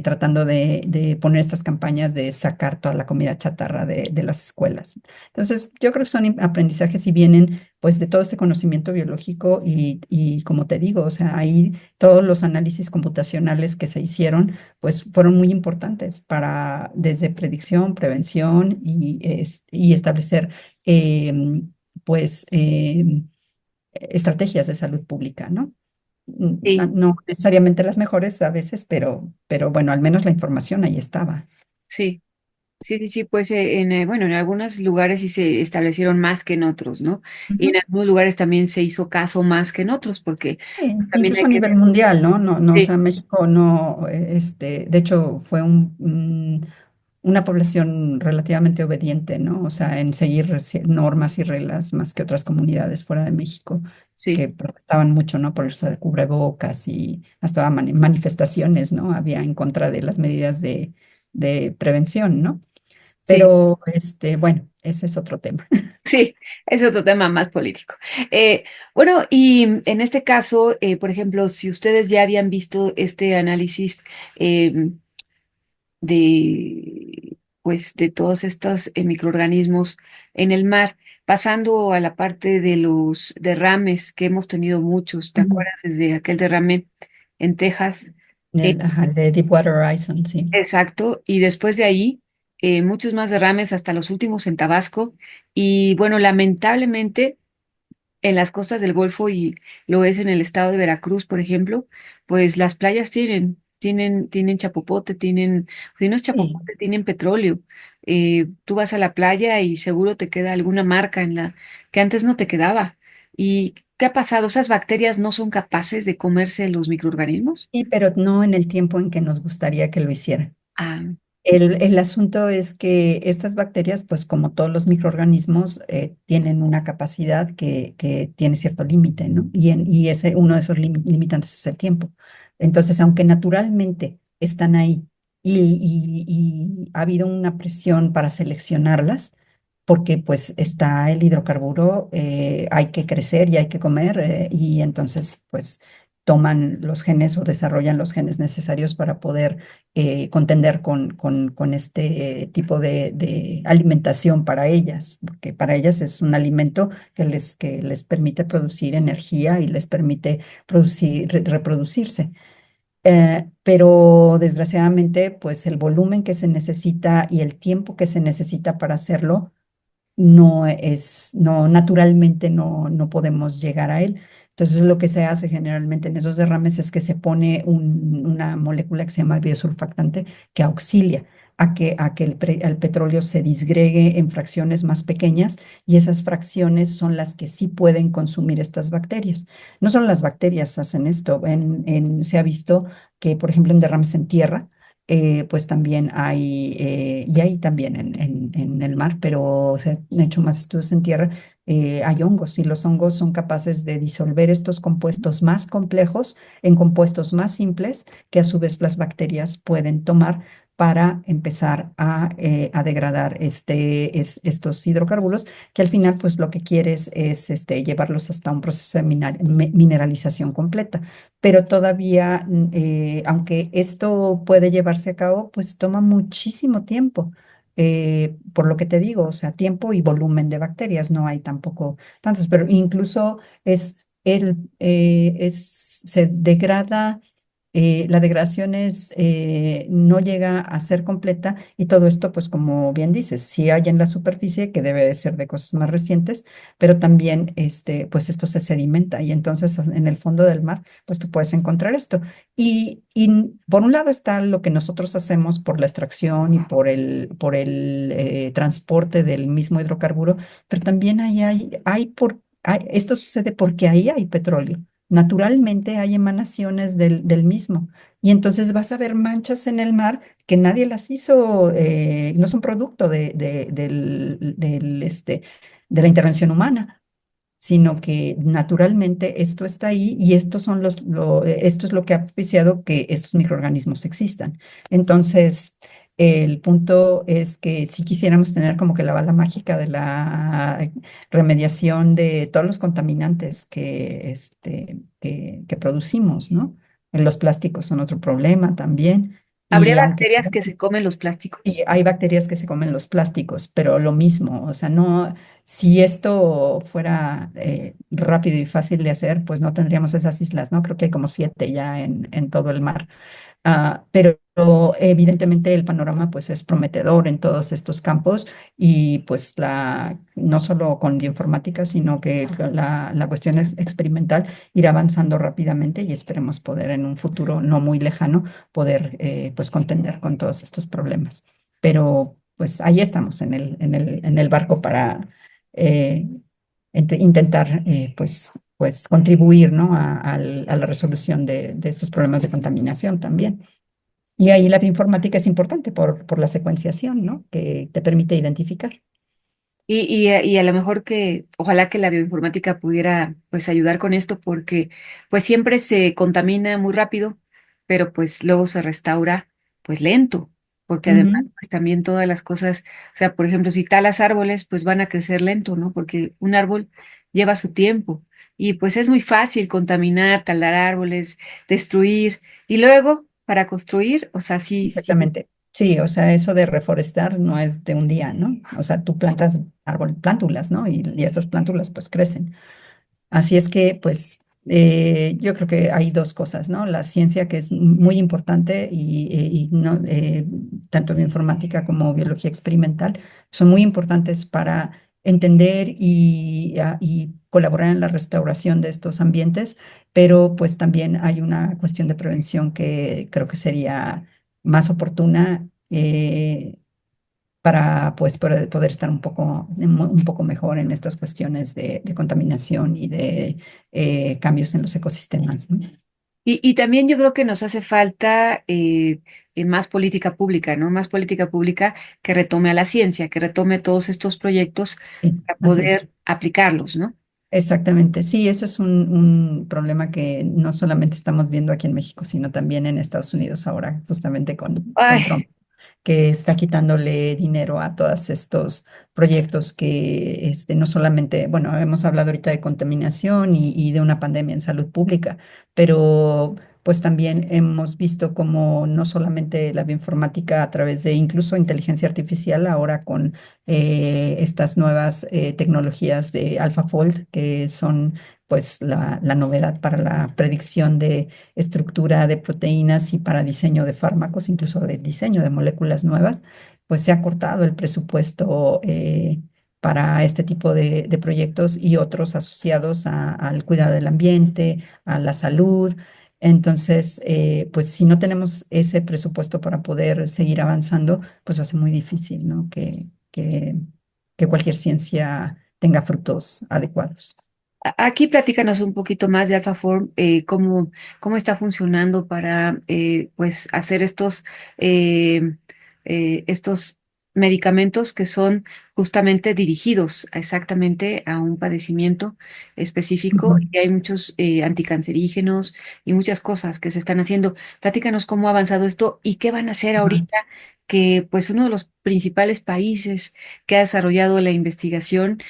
tratando de poner estas campañas de sacar toda la comida chatarra de las escuelas. Entonces, yo creo que son aprendizajes y vienen pues de todo este conocimiento biológico y como te digo, o sea, ahí todos los análisis computacionales que se hicieron pues fueron muy importantes para desde predicción, prevención y establecer pues estrategias de salud pública, ¿no? Sí, No necesariamente las mejores a veces, pero bueno, al menos la información ahí estaba. sí. Sí, sí, sí, pues bueno, en algunos lugares sí se establecieron más que en otros, ¿no? Y en Ujú. algunos lugares también se hizo caso más que en otros, porque pues, también Incluso hay a que nivel ver. mundial, ¿no? No, o Sí, sea, México no, de hecho fue una población relativamente obediente, ¿no? O sea, en seguir normas y reglas más que otras comunidades fuera de México sí, que protestaban mucho, ¿no? Por el uso de cubrebocas y hasta manifestaciones, ¿no? Había en contra de las medidas de prevención, ¿no? sí, Pero, bueno, ese es otro tema. sí, es otro tema más político. Bueno, y en este caso, por ejemplo, si ustedes ya habían visto este análisis eh, pues, de todos estos microorganismos en el mar, pasando a la parte de los derrames, que hemos tenido muchos, ¿te Ujú. acuerdas desde aquel derrame en Texas? Eh, Ajá, el de Deepwater Horizon, sí. exacto, y después de ahí, muchos más derrames hasta los últimos en Tabasco, y bueno, lamentablemente en las costas del Golfo y lo es en el estado de Veracruz, por ejemplo, pues las playas tienen chapopote, si no es Sí. chapopote, tienen petróleo. Tú vas a la playa y seguro te queda alguna marca en la que antes no te quedaba. ¿Y qué ha pasado? ¿Esas bacterias no son capaces de comerse los microorganismos? Sí, pero no en el tiempo en que nos gustaría que lo hicieran. Ah, El asunto es que estas bacterias, pues como todos los microorganismos, tienen una capacidad que tiene cierto límite, ¿no? Y uno de esos limitantes es el tiempo. Entonces, aunque naturalmente están ahí y ha habido una presión para seleccionarlas, porque pues está el hidrocarburo, hay que crecer y hay que comer, y entonces pues toman los genes o desarrollan los genes necesarios para poder contender con este tipo de alimentación para ellas, porque para ellas es un alimento que les permite producir energía y les permite reproducirse. Pero desgraciadamente, pues el volumen que se necesita y el tiempo que se necesita para hacerlo no, naturalmente no podemos llegar a él. Entonces, lo que se hace generalmente en esos derrames es que se pone una molécula que se llama biosurfactante que auxilia a que el petróleo se disgregue en fracciones más pequeñas y esas fracciones son las que sí pueden consumir estas bacterias. No solo las bacterias hacen esto, se ha visto que, por ejemplo, en derrames en tierra, pues también y hay también en el mar, pero se han hecho más estudios en tierra, hay hongos y los hongos son capaces de disolver estos compuestos más complejos en compuestos más simples que a su vez las bacterias pueden tomar para empezar a degradar estos hidrocarburos, que al final pues lo que quieres es llevarlos hasta un proceso de mineralización completa. Pero todavía, aunque esto puede llevarse a cabo, pues toma muchísimo tiempo. Por lo que te digo, o sea, tiempo y volumen de bacterias, no hay tampoco tantas, pero incluso se degrada, la degradación no llega a ser completa y todo esto, pues como bien dices, sí hay en la superficie, que debe de ser de cosas más recientes, pero también pues esto se sedimenta y entonces en el fondo del mar, pues tú puedes encontrar esto. Y por un lado está lo que nosotros hacemos por la extracción y por el transporte del mismo hidrocarburo, pero también esto sucede porque ahí hay petróleo. Naturalmente hay emanaciones del mismo. Y entonces vas a ver manchas en el mar que nadie las hizo, no son producto de la intervención humana, sino que naturalmente esto está ahí y esto es lo que ha propiciado que estos microorganismos existan. Entonces, el punto es que si quisiéramos tener como que la bala mágica de la remediación de todos los contaminantes que producimos, ¿no? Los plásticos son otro problema también. ¿Habría Y aunque bacterias que se comen los sí, plásticos? hay bacterias que se comen los plásticos, pero lo mismo, o sea, no, si esto fuera rápido y fácil de hacer, pues no tendríamos esas islas, ¿no? Creo que hay como 7 ya en todo el mar. Pero evidentemente el panorama pues es prometedor en todos estos campos y pues no solo con bioinformática, sino que la cuestión es experimental irá avanzando rápidamente y esperemos poder en un futuro no muy lejano poder pues contender con todos estos problemas. Pero pues ahí estamos en el barco para eh, intentar pues contribuir, ¿no? a la resolución de estos problemas de contaminación también. Y ahí la bioinformática es importante por la secuenciación, ¿no? Que te permite identificar. Y a lo mejor ojalá que la bioinformática pudiera pues ayudar con esto porque pues siempre se contamina muy rápido, pero pues luego se restaura pues lento, porque además Ujú. pues también todas las cosas, o sea, por ejemplo, si talas árboles pues van a crecer lento, ¿no? Porque un árbol lleva su tiempo y pues es muy fácil contaminar, talar árboles, destruir y luego para construir, o sea, sí, sí. Exactamente. Sí, o sea, eso de reforestar no es de un día, ¿no? O sea, tú plantas plántulas, ¿no? Y esas plántulas pues crecen. Así es que, pues, yo creo que hay dos cosas, ¿no? La ciencia, que es muy importante, y no, tanto bioinformática como biología experimental, son muy importantes para entender y colaborar en la restauración de estos ambientes, pero pues también hay una cuestión de prevención que creo que sería más oportuna. Para pues poder estar un poco mejor en estas cuestiones de contaminación y de cambios en los ecosistemas, ¿no? Y también yo creo que nos hace falta más política pública, ¿no? Más política pública que retome a la ciencia, que retome todos estos proyectos Sí, para así es. poder aplicarlos, ¿no? Exactamente, sí, eso es un problema que no solamente estamos viendo aquí en México, sino también en Estados Unidos ahora, justamente con Trump, Ay, que está quitándole dinero a todos estos proyectos que no solamente, bueno, hemos hablado ahorita de contaminación y de una pandemia en salud pública, pero pues también hemos visto como no solamente la bioinformática a través de incluso inteligencia artificial, ahora con estas nuevas tecnologías de AlphaFold, que son pues la novedad para la predicción de estructura de proteínas y para diseño de fármacos, incluso de diseño de moléculas nuevas, pues se ha cortado el presupuesto para este tipo de proyectos y otros asociados al cuidado del ambiente, a la salud. Entonces, pues si no tenemos ese presupuesto para poder seguir avanzando, pues va a ser muy difícil, ¿no? Que cualquier ciencia tenga frutos adecuados. aquí platícanos un poquito más de AlphaForm, cómo está funcionando para pues hacer estos medicamentos que son justamente dirigidos exactamente a un padecimiento específico Ujú. y hay muchos anticancerígenos y muchas cosas que se están haciendo. Platícanos cómo ha avanzado esto y qué van a hacer Ajá. ahorita que pues uno de los principales países que ha desarrollado la investigación,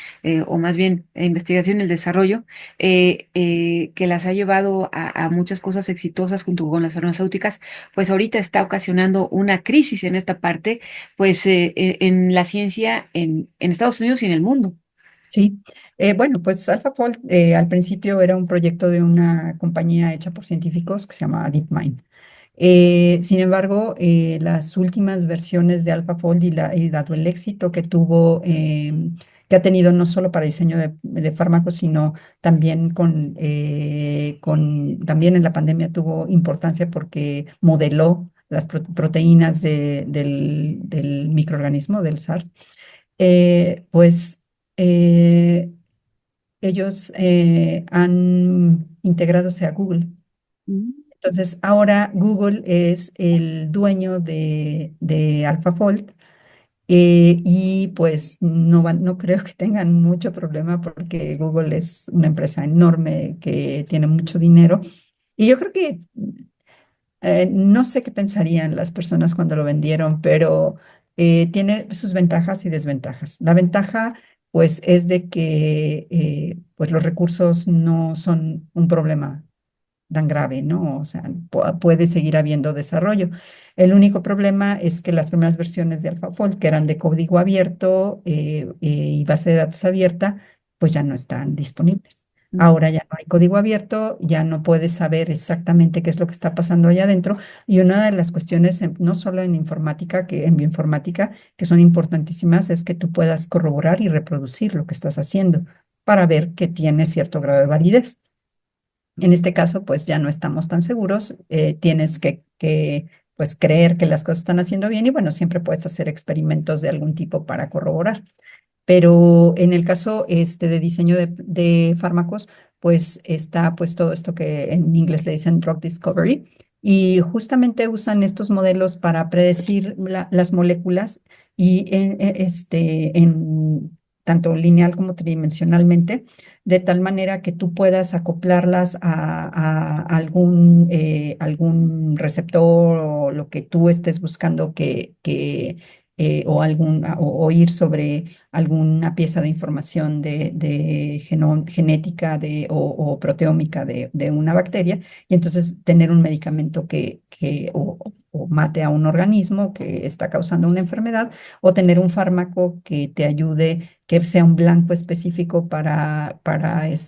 o más bien la investigación y el desarrollo, que las ha llevado a muchas cosas exitosas junto con las farmacéuticas, pues ahorita está ocasionando una crisis en esta parte, pues en la ciencia en Estados Unidos y en el mundo. Sí, bueno, pues AlphaFold al principio era un proyecto de una compañía hecha por científicos que se llama DeepMind. Sin embargo, las últimas versiones de AlphaFold y dado el éxito que tuvo, que ha tenido no solo para diseño de fármacos, sino también también en la pandemia tuvo importancia porque modeló las proteínas del microorganismo, del SARS. Pues eh, ellos han integradose a Google. Mm. Entonces, ahora Google es el dueño de AlphaFold, y pues no creo que tengan mucho problema porque Google es una empresa enorme que tiene mucho dinero. Y yo creo que no sé qué pensarían las personas cuando lo vendieron, pero tiene sus ventajas y desventajas. La ventaja, pues, es de que pues los recursos no son un problema tan grave, ¿no? O sea, puede seguir habiendo desarrollo. El único problema es que las primeras versiones de AlphaFold, que eran de código abierto y base de datos abierta, pues ya no están disponibles. Ujú. Ahora ya no hay código abierto, ya no puedes saber exactamente qué es lo que está pasando allá adentro. Y una de las cuestiones, no solo en informática, en bioinformática, que son importantísimas, es que tú puedas corroborar y reproducir lo que estás haciendo para ver que tiene cierto grado de validez. En este caso, pues ya no estamos tan seguros, tienes pues creer que las cosas están haciendo bien y bueno, siempre puedes hacer experimentos de algún tipo para corroborar. Pero en el caso de diseño de fármacos, pues está pues todo esto que en inglés le dicen drug discovery y justamente usan estos modelos para predecir las moléculas y en tanto lineal como tridimensionalmente, de tal manera que tú puedas acoplarlas a algún receptor o lo que tú estés buscando o ir sobre alguna pieza de información de genética o proteómica de una bacteria, y entonces tener un medicamento o mate a un organismo que está causando una enfermedad, o tener un fármaco que te ayude, que sea un blanco específico para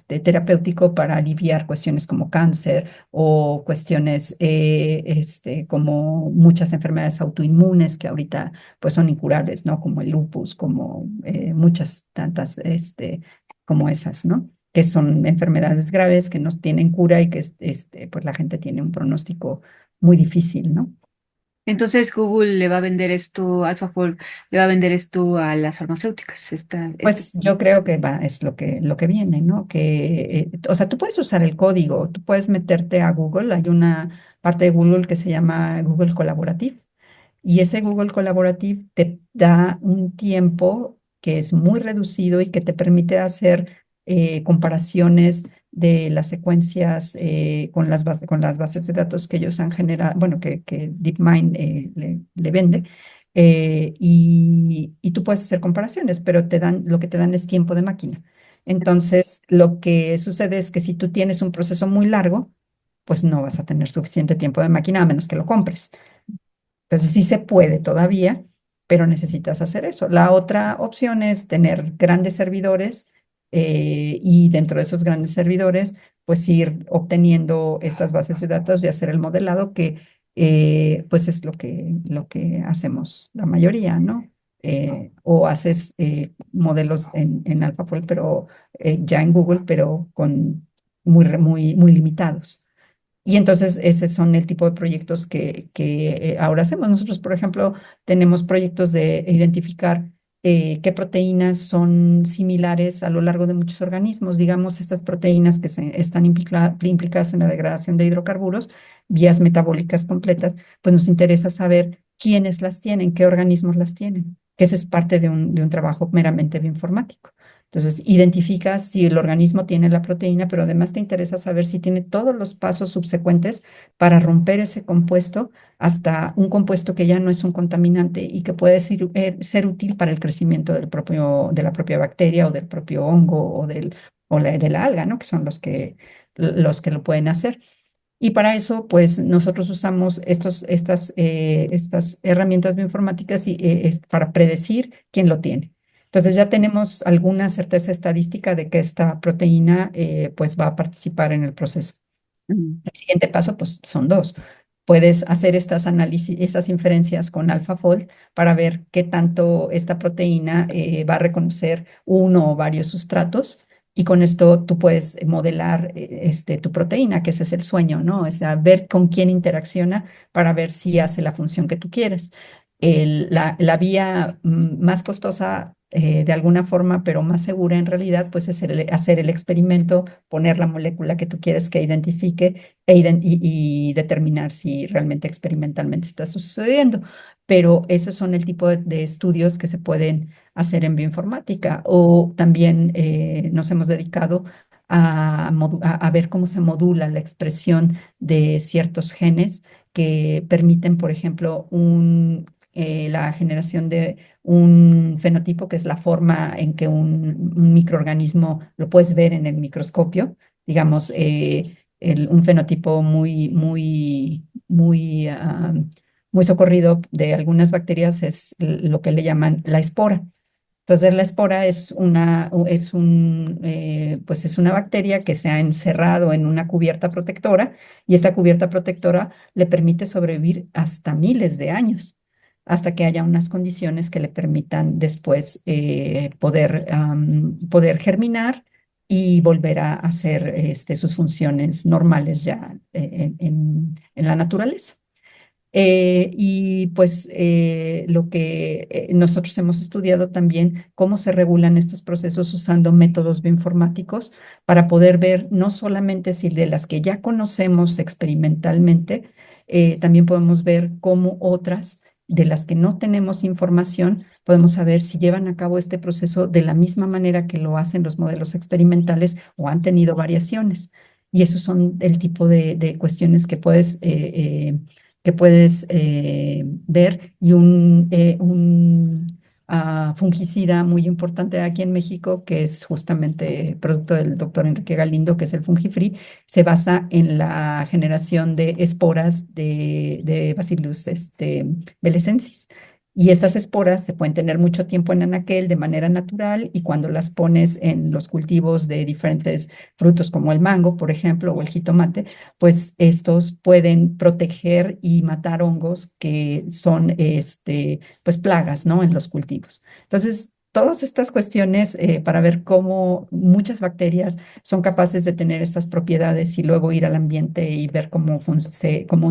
terapéutico para aliviar cuestiones como cáncer o cuestiones como muchas enfermedades autoinmunes que ahorita pues son incurables, ¿no? Como el lupus, como muchas tantas, como esas, ¿no? Que son enfermedades graves que no tienen cura y que pues la gente tiene un pronóstico muy difícil, ¿no? Entonces Google le va a vender esto, AlphaFold le va a vender esto a las farmacéuticas. Pues yo creo que es lo que viene, ¿no? O sea, tú puedes usar el código, tú puedes meterte a Google, hay una parte de Google que se llama Google Collaborative, y ese Google Collaborative te da un tiempo que es muy reducido y que te permite hacer comparaciones de las secuencias con las bases de datos que ellos han generado, bueno, que DeepMind le vende. Y tú puedes hacer comparaciones, pero lo que te dan es tiempo de máquina. Entonces, lo que sucede es que si tú tienes un proceso muy largo, pues no vas a tener suficiente tiempo de máquina a menos que lo compres. Entonces sí se puede todavía, pero necesitas hacer eso. La otra opción es tener grandes servidores, y dentro de esos grandes servidores, pues ir obteniendo estas bases de datos y hacer el modelado que pues es lo que hacemos la mayoría, ¿no? O haces modelos en AlphaFold, pero ya en Google, pero muy, muy limitados. Y entonces esos son el tipo de proyectos que ahora hacemos. Nosotros, por ejemplo, tenemos proyectos de identificar qué proteínas son similares a lo largo de muchos organismos. Digamos, estas proteínas que están implicadas en la degradación de hidrocarburos, vías metabólicas completas, pues nos interesa saber quiénes las tienen, qué organismos las tienen. que ese es parte de un trabajo meramente bioinformático. Entonces, identificas si el organismo tiene la proteína, pero además te interesa saber si tiene todos los pasos subsecuentes para romper ese compuesto hasta un compuesto que ya no es un contaminante y que puede ser útil para el crecimiento de la propia bacteria o del propio hongo de la alga, ¿no? Que son los que lo pueden hacer. Y para eso, pues nosotros usamos estas herramientas bioinformáticas para predecir quién lo tiene. Entonces ya tenemos alguna certeza estadística de que esta proteína pues va a participar en el proceso. Mm. El siguiente paso, pues son dos. Puedes hacer estas análisis, estas inferencias con AlphaFold para ver qué tanto esta proteína va a reconocer uno o varios sustratos. Y con esto tú puedes modelar tu proteína, que ese es el sueño, ¿no? O sea, ver con quién interacciona para ver si hace la función que tú quieres. La vía más costosa de alguna forma, pero más segura en realidad, pues es hacer el experimento, poner la molécula que tú quieres que identifique y determinar si realmente experimentalmente está sucediendo. Pero esos son el tipo de estudios que se pueden hacer en bioinformática. O también nos hemos dedicado a ver cómo se modula la expresión de ciertos genes que permiten, por ejemplo, la generación de un fenotipo, que es la forma en que un microorganismo lo puedes ver en el microscopio, digamos, un fenotipo muy socorrido de algunas bacterias es lo que le llaman la espora. Entonces, la espora pues es una bacteria que se ha encerrado en una cubierta protectora y esta cubierta protectora le permite sobrevivir hasta miles de años, hasta que haya unas condiciones que le permitan después poder germinar y volver a hacer sus funciones normales ya en la naturaleza. Y pues lo que nosotros hemos estudiado también, cómo se regulan estos procesos usando métodos bioinformáticos para poder ver no solamente si de las que ya conocemos experimentalmente, también podemos ver cómo otras de las que no tenemos información, podemos saber si llevan a cabo este proceso de la misma manera que lo hacen los modelos experimentales o han tenido variaciones. Y esos son el tipo de cuestiones que puedes ver, y un fungicida muy importante aquí en México, que es justamente producto del doctor Enrique Galindo, que es el Fungifree, se basa en la generación de esporas de Bacillus belesensis. Y estas esporas se pueden tener mucho tiempo en anaquel de manera natural, y cuando las pones en los cultivos de diferentes frutos como el mango, por ejemplo, o el jitomate, pues estos pueden proteger y matar hongos que son pues plagas, ¿no? En los cultivos. Entonces, todas estas cuestiones para ver cómo muchas bacterias son capaces de tener estas propiedades y luego ir al ambiente y ver cómo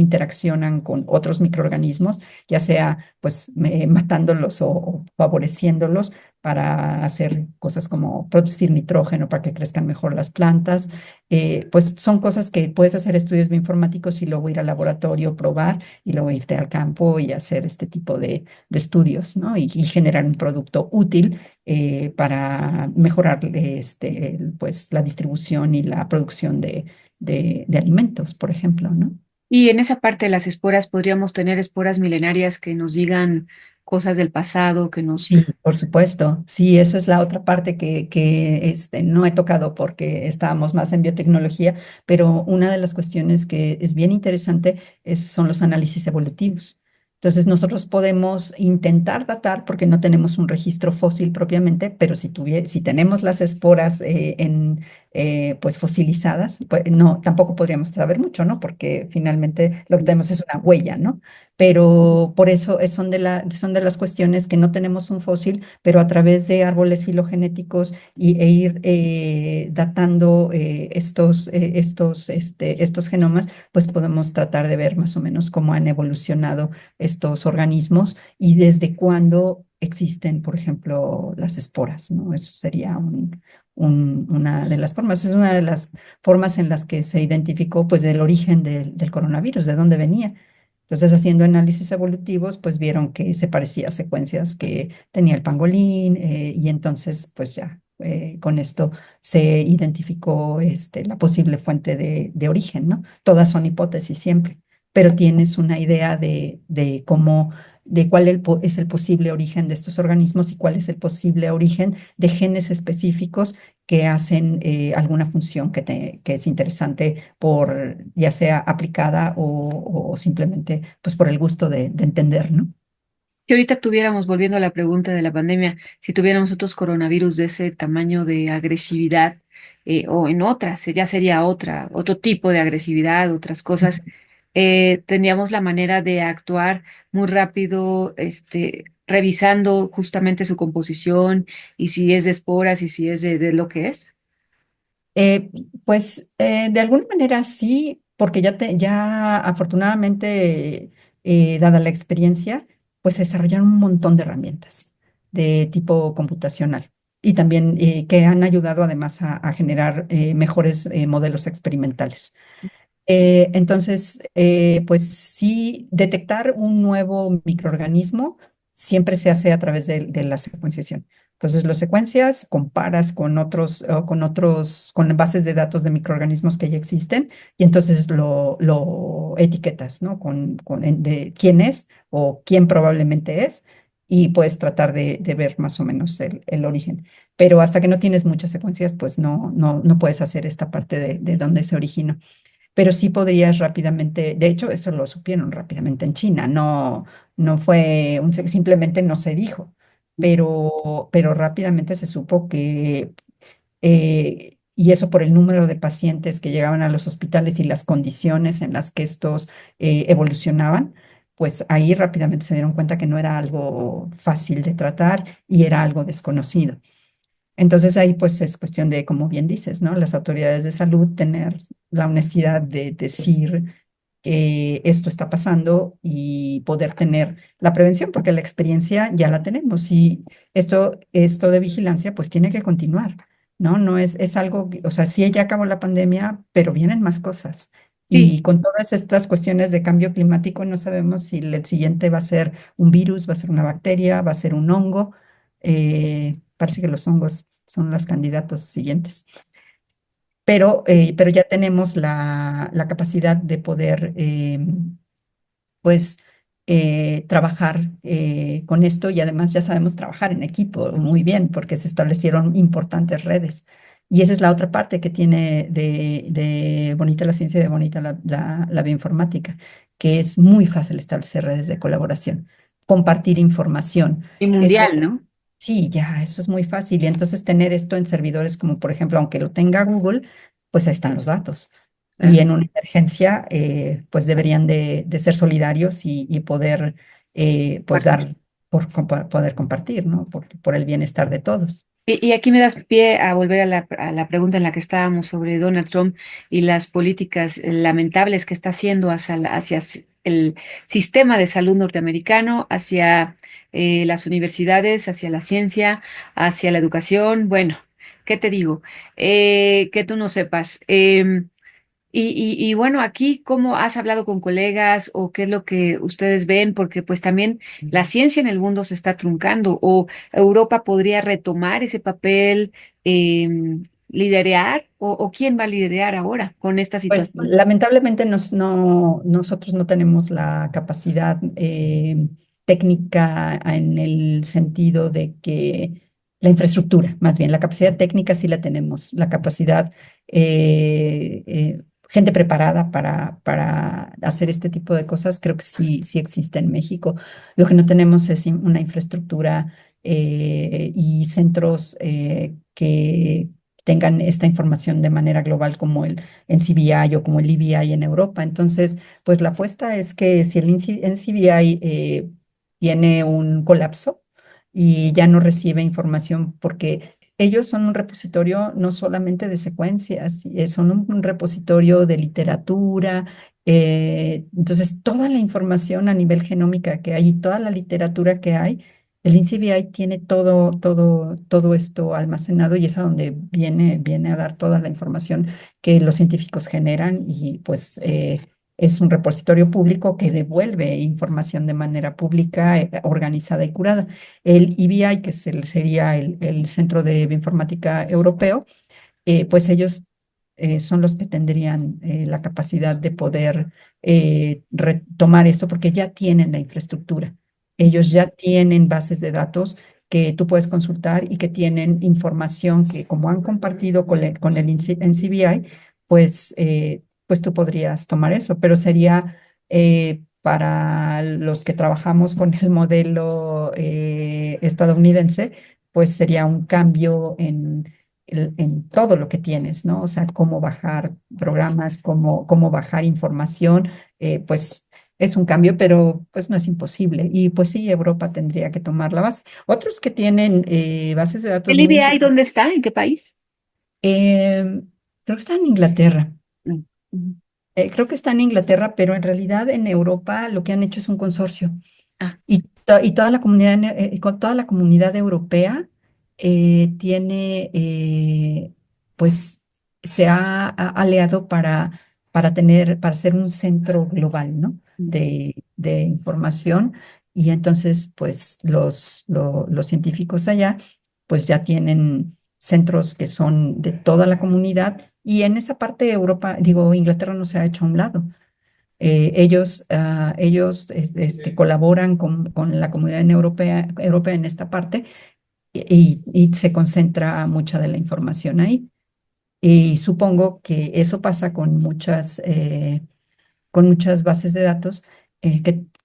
interaccionan con otros microorganismos, ya sea pues matándolos o favoreciéndolos para hacer cosas como producir nitrógeno para que crezcan mejor las plantas. Pues son cosas que puedes hacer estudios bioinformáticos y luego ir al laboratorio, probar, y luego irte al campo y hacer este tipo de estudios, ¿no? Y generar un producto útil para mejorar pues, la distribución y la producción de alimentos, por ejemplo, ¿no? Y en esa parte de las esporas podríamos tener esporas milenarias que nos digan cosas del pasado, que nos... Sí, por supuesto. Sí, eso es la otra parte que no he tocado porque estábamos más en biotecnología, pero una de las cuestiones que es bien interesante son los análisis evolutivos. Entonces, nosotros podemos intentar datar, porque no tenemos un registro fósil propiamente, pero si tenemos las esporas pues fosilizadas, pues no, tampoco podríamos saber mucho, ¿no? Porque finalmente lo que tenemos es una huella, ¿no? Pero por eso son de las cuestiones que no tenemos un fósil, pero a través de árboles filogenéticos e ir datando estos genomas, pues podemos tratar de ver más o menos cómo han evolucionado estos organismos y desde cuándo existen, por ejemplo, las esporas, ¿no? Eso sería una de las formas, es una de las formas en las que se identificó, pues, el origen del coronavirus, de dónde venía. Entonces, haciendo análisis evolutivos, pues vieron que se parecía a secuencias que tenía el pangolín, y entonces, pues ya con esto se identificó la posible fuente de origen, ¿no? Todas son hipótesis siempre, pero tienes una idea de cómo, de cuál es el posible origen de estos organismos y cuál es el posible origen de genes específicos que hacen alguna función que es interesante por, ya sea aplicada o simplemente pues por el gusto de entender, ¿no? Si ahorita tuviéramos, volviendo a la pregunta de la pandemia, si tuviéramos otros coronavirus de ese tamaño de agresividad, o en otras, ya sería otro tipo de agresividad, otras cosas, tendríamos la manera de actuar muy rápido, revisando justamente su composición y si es de esporas y si es de lo que es. Eh, pues de alguna manera sí, porque ya afortunadamente, dada la experiencia, pues se desarrollaron un montón de herramientas de tipo computacional y también que han ayudado además a generar mejores modelos experimentales. Entonces, pues sí, detectar un nuevo microorganismo siempre se hace a través de la secuenciación. Entonces, lo secuencias, comparas con bases de datos de microorganismos que ya existen y entonces lo etiquetas, ¿no? De quién es o quién probablemente es y puedes tratar de ver más o menos el origen. Pero hasta que no tienes muchas secuencias, pues no puedes hacer esta parte de dónde se origina, pero sí podrías rápidamente, de hecho, eso lo supieron rápidamente en China, no fue simplemente no se dijo, pero rápidamente se supo que, y eso por el número de pacientes que llegaban a los hospitales y las condiciones en las que estos evolucionaban, pues ahí rápidamente se dieron cuenta que no era algo fácil de tratar y era algo desconocido. Entonces ahí pues es cuestión de, como bien dices, ¿no? Las autoridades de salud tener la honestidad de decir que esto está pasando y poder tener la prevención, porque la experiencia ya la tenemos y esto de vigilancia pues tiene que continuar, ¿no? No es algo, o sea, sí ya acabó la pandemia, pero vienen más cosas. Sí. Y con todas estas cuestiones de cambio climático, no sabemos si el siguiente va a ser un virus, va a ser una bacteria, va a ser un hongo. Parece que los hongos son los candidatos siguientes, pero ya tenemos la capacidad de poder, pues, trabajar con esto y además ya sabemos trabajar en equipo muy bien porque se establecieron importantes redes. Y esa es la otra parte que tiene de bonita la ciencia y de bonita la bioinformática, que es muy fácil establecer redes de colaboración, compartir información. Y Eso mundial, ¿no? Sí, ya, eso es muy fácil. Y entonces tener esto en servidores como, por ejemplo, aunque lo tenga Google, pues ahí están los datos. Y en una emergencia, pues deberían de ser solidarios y poder, pues dar, poder compartir, ¿no? Por el bienestar de todos. Y aquí me das pie a volver a la pregunta en la que estábamos sobre Donald Trump y las políticas lamentables que está haciendo hacia el sistema de salud norteamericano, hacia las universidades, hacia la ciencia, hacia la educación. Bueno, ¿qué te digo? Que tú no sepas. Y bueno, aquí, ¿cómo has hablado con colegas o qué es lo que ustedes ven? Porque pues también la ciencia en el mundo se está truncando o Europa podría retomar ese papel, liderear o quién va a liderear ahora con esta Pues situación. lamentablemente nosotros no tenemos la capacidad técnica en el sentido de que la infraestructura, más bien, la capacidad técnica sí la tenemos, la capacidad, gente preparada para hacer este tipo de cosas, creo que sí existe en México. Lo que no tenemos es una infraestructura y centros que tengan esta información de manera global como el NCBI o como el EBI en Europa. Entonces, pues la apuesta es que si el NCBI tiene un colapso y ya no recibe información, porque ellos son un repositorio no solamente de secuencias, son un repositorio de literatura. Entonces, toda la información a nivel genómica que hay y toda la literatura que hay, el NCBI tiene todo esto almacenado y es a donde viene a dar toda la información que los científicos generan y pues es un repositorio público que devuelve información de manera pública, organizada y curada. El EBI, que sería el Centro de Bioinformática Europeo, pues ellos son los que tendrían la capacidad de poder retomar esto porque ya tienen la infraestructura. Ellos ya tienen bases de datos que tú puedes consultar y que tienen información que como han compartido con el NCBI, pues tú podrías tomar eso, pero sería para los que trabajamos con el modelo estadounidense, pues sería un cambio en todo lo que tienes, ¿no? O sea, cómo bajar programas, cómo bajar información, pues es un cambio, pero pues no es imposible. Y pues sí, Europa tendría que tomar la base. Otros que tienen bases de datos ¿El muy IBI importantes, dónde está? ¿En qué país? creo que está en Inglaterra. Mm, mm. Creo que está en Inglaterra, pero en realidad en Europa lo que han hecho es un consorcio. Ah, Y toda la comunidad, con toda la comunidad europea tiene, pues, se ha aliado para ser un centro global, ¿no? mm. De información. Y entonces, pues, los científicos allá, pues, ya tienen centros que son de toda la comunidad. Y en esa parte Europa, digo, Inglaterra no se ha hecho a un lado. Ellos colaboran con la comunidad europea en esta parte y se concentra mucha de la información ahí. Y supongo que eso pasa con muchas bases de datos,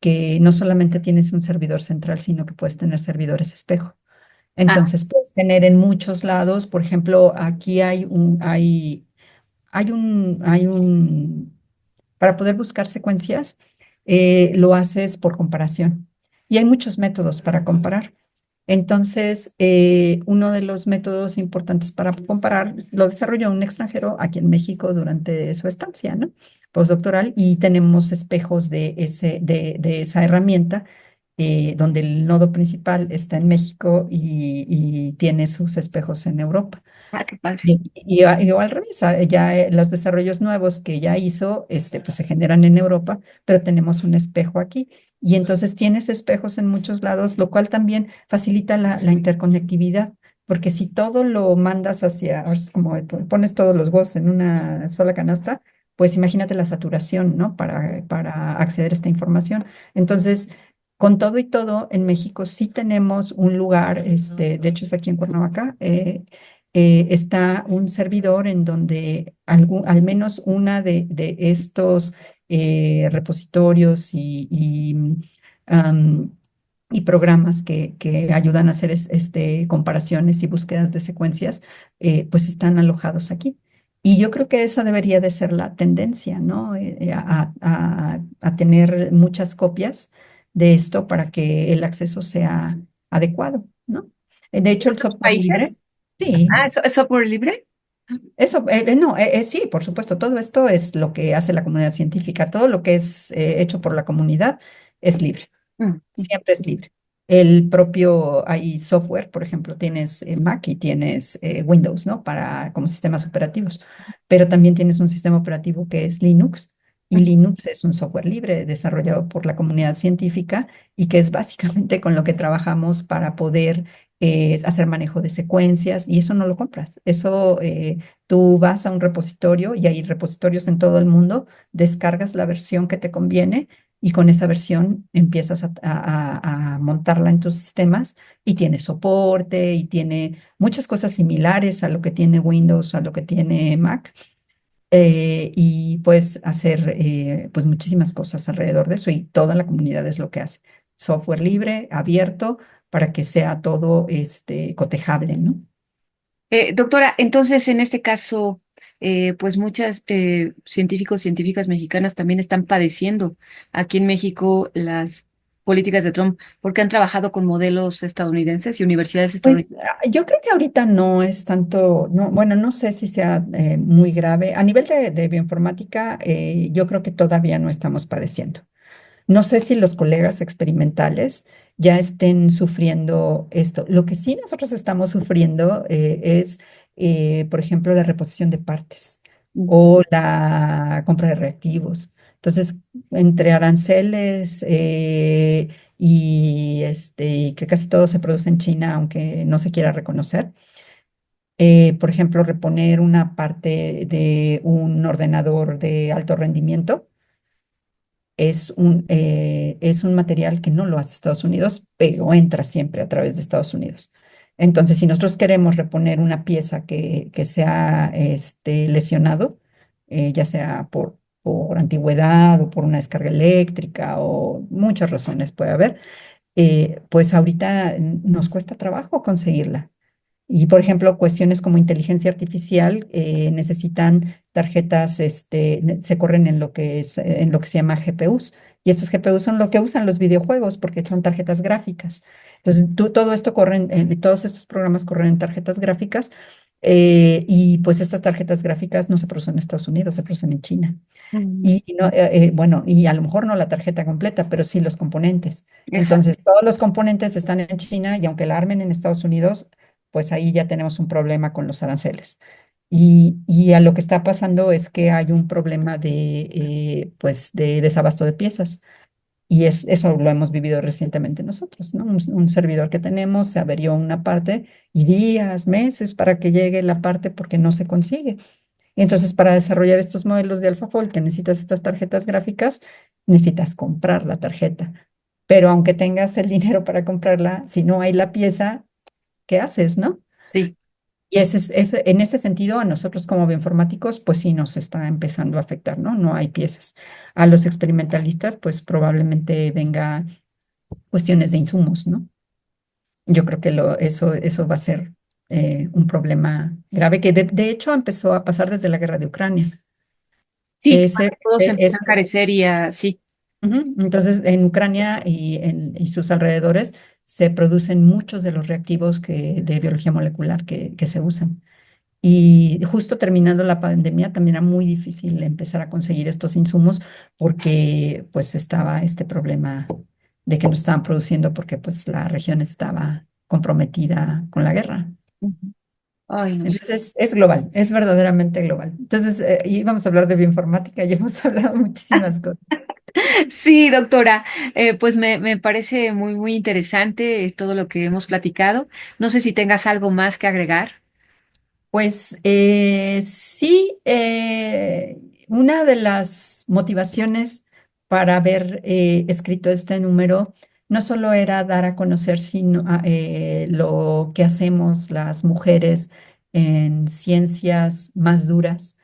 que no solamente tienes un servidor central, sino que puedes tener servidores espejo. Ah, Entonces puedes tener en muchos lados, por ejemplo, aquí hay un para poder buscar secuencias, lo haces por comparación. Y hay muchos métodos para comparar. Entonces, uno de los métodos importantes para comparar lo desarrolló un extranjero aquí en México durante su estancia, ¿no? Postdoctoral, y tenemos espejos de esa herramienta, donde el nodo principal está en México y tiene sus espejos en Europa. qué padre. Y al revés, ya los desarrollos nuevos que ya hizo, pues se generan en Europa, pero tenemos un espejo aquí. Y entonces tienes espejos en muchos lados, lo cual también facilita la interconectividad, porque si todo lo mandas ahora es como pones todos los huevos en una sola canasta, pues imagínate la saturación, ¿no? Para acceder a esta información. Entonces, con todo y todo, en México sí tenemos un lugar, de hecho es aquí en Cuernavaca, está un servidor en donde al menos una de estos repositorios am, y programas que ayudan a hacer comparaciones y búsquedas de secuencias, pues están alojados aquí. Y yo creo que esa debería de ser la tendencia, ¿no? A tener muchas copias de esto para que el acceso sea adecuado, ¿no? De hecho, el ¿Otros software libre. países? Sí, Ah, ¿es software libre? eso, no, sí, por supuesto, todo esto es lo que hace la comunidad científica, todo lo que es hecho por la comunidad es libre, Mm, mm. siempre es libre. El propio, hay software, por ejemplo, tienes Mac y tienes Windows, ¿no? Como sistemas operativos, pero también tienes un sistema operativo que es Linux, y Linux es un software libre desarrollado por la comunidad científica y que es básicamente con lo que trabajamos para poder hacer manejo de secuencias, y eso no lo compras, eso tú vas a un repositorio y hay repositorios en todo el mundo, descargas la versión que te conviene y con esa versión empiezas a montarla en tus sistemas y tiene soporte y tiene muchas cosas similares a lo que tiene Windows o a lo que tiene Mac. Y puedes hacer pues muchísimas cosas alrededor de eso y toda la comunidad es lo que hace. Software libre, abierto, para que sea todo cotejable, ¿no? Doctora, entonces en este caso, pues muchas científicas mexicanas también están padeciendo aquí en México las políticas de Trump porque han trabajado con modelos estadounidenses y universidades Pues estadounidenses. yo creo que ahorita no es tanto, no, bueno, no sé si sea muy grave. A nivel de bioinformática, yo creo que todavía no estamos padeciendo. No sé si los colegas experimentales ya estén sufriendo esto. Lo que sí nosotros estamos sufriendo es, por ejemplo, la reposición de partes Mm, o la compra de reactivos. Entonces, entre aranceles y que casi todo se produce en China, aunque no se quiera reconocer. Por ejemplo, reponer una parte de un ordenador de alto rendimiento es un material que no lo hace Estados Unidos, pero entra siempre a través de Estados Unidos. Entonces, si nosotros queremos reponer una pieza que se ha lesionado, ya sea por antigüedad o por una descarga eléctrica o muchas razones puede haber, pues ahorita nos cuesta trabajo conseguirla. Y, por ejemplo, cuestiones como inteligencia artificial necesitan tarjetas, se corren en lo que se llama GPUs. Y estos GPUs son lo que usan los videojuegos porque son tarjetas gráficas. Entonces, todo esto todos estos programas corren en tarjetas gráficas y pues estas tarjetas gráficas no se producen en Estados Unidos, se producen en China. Y no, bueno, y a lo mejor no la tarjeta completa, pero sí los componentes. Exacto. Entonces, todos los componentes están en China y aunque la armen en Estados Unidos, pues ahí ya tenemos un problema con los aranceles. Y a lo que está pasando es que hay un problema pues de desabasto de piezas. Y eso lo hemos vivido recientemente nosotros, ¿no? Un servidor que tenemos se averió una parte y días, meses para que llegue la parte porque no se consigue. Entonces, para desarrollar estos modelos de AlphaFold que necesitas estas tarjetas gráficas, necesitas comprar la tarjeta. Pero aunque tengas el dinero para comprarla, si no hay la pieza, ¿qué haces, no? Sí. Y en ese sentido, a nosotros como bioinformáticos, pues sí nos está empezando a afectar, ¿no? No hay piezas. A los experimentalistas, pues probablemente venga cuestiones de insumos, ¿no? Yo creo que eso va a ser un problema grave que de hecho empezó a pasar desde la guerra de Ucrania. Sí, Ese, todo se e- empieza ese- a encarecer y sí. Ujú. Entonces, en Ucrania y sus alrededores se producen muchos de los reactivos de biología molecular que se usan. Y justo terminando la pandemia también era muy difícil empezar a conseguir estos insumos porque pues estaba este problema de que no estaban produciendo porque pues la región estaba comprometida con la guerra. Ujú. Ay, no sé. Entonces es global, es verdaderamente global. Entonces íbamos a hablar de bioinformática y hemos hablado muchísimas cosas. Sí, doctora, pues me parece muy, muy interesante todo lo que hemos platicado. No sé si tengas algo más que agregar. Pues sí, una de las motivaciones para haber escrito este número no solo era dar a conocer lo que hacemos las mujeres en ciencias más duras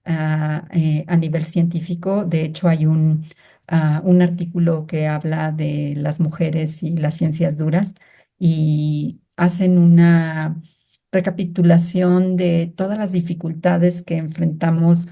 a nivel científico. De hecho, hay un artículo que habla de las mujeres y las ciencias duras y hacen una recapitulación de todas las dificultades que enfrentamos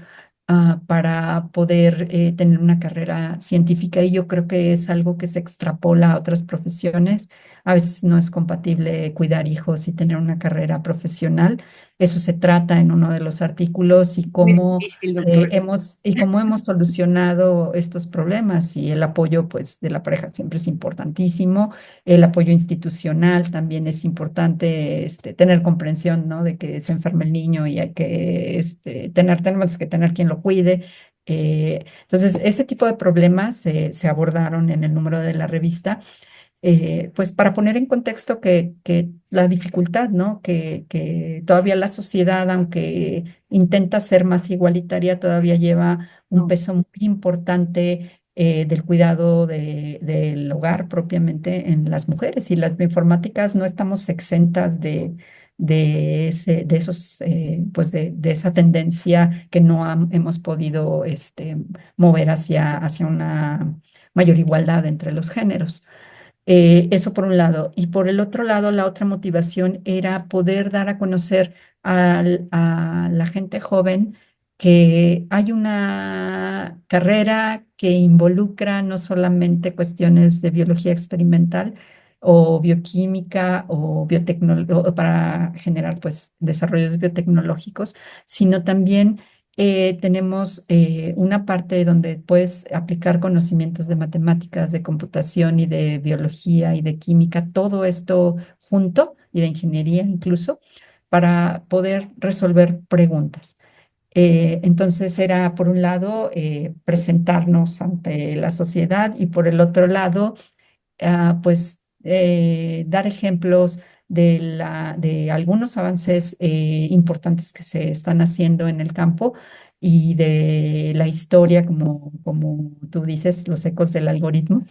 para poder tener una carrera científica y yo creo que es algo que se extrapola a otras profesiones. A veces no es compatible cuidar hijos y tener una carrera profesional. Eso se trata en uno de los artículos y Muy cómo difícil, doctora. hemos solucionado estos problemas y el apoyo pues de la pareja siempre es importantísimo. El apoyo institucional también es importante, tener comprensión, ¿no? De que se enferma el niño y hay que tenemos que tener quien lo cuide. Entonces, ese tipo de problemas se abordaron en el número de la revista, pues para poner en contexto que la dificultad, ¿no? Que todavía la sociedad, aunque intenta ser más igualitaria, todavía lleva un No. peso muy importante del cuidado del hogar propiamente en las mujeres y las bioinformáticas no estamos exentas pues de esa tendencia que no hemos podido mover hacia una mayor igualdad entre los géneros. Eso por un lado. Y por el otro lado, la otra motivación era poder dar a conocer a la gente joven que hay una carrera que involucra no solamente cuestiones de biología experimental o bioquímica o biotecnología para generar pues desarrollos biotecnológicos, sino también tenemos una parte donde puedes aplicar conocimientos de matemáticas, de computación y de biología y de química, todo esto junto y de ingeniería incluso, para poder resolver preguntas. Entonces era, por un lado, presentarnos ante la sociedad y por el otro lado, pues dar ejemplos de algunos avances importantes que se están haciendo en el campo y de la historia, como tú dices, los ecos del algoritmo,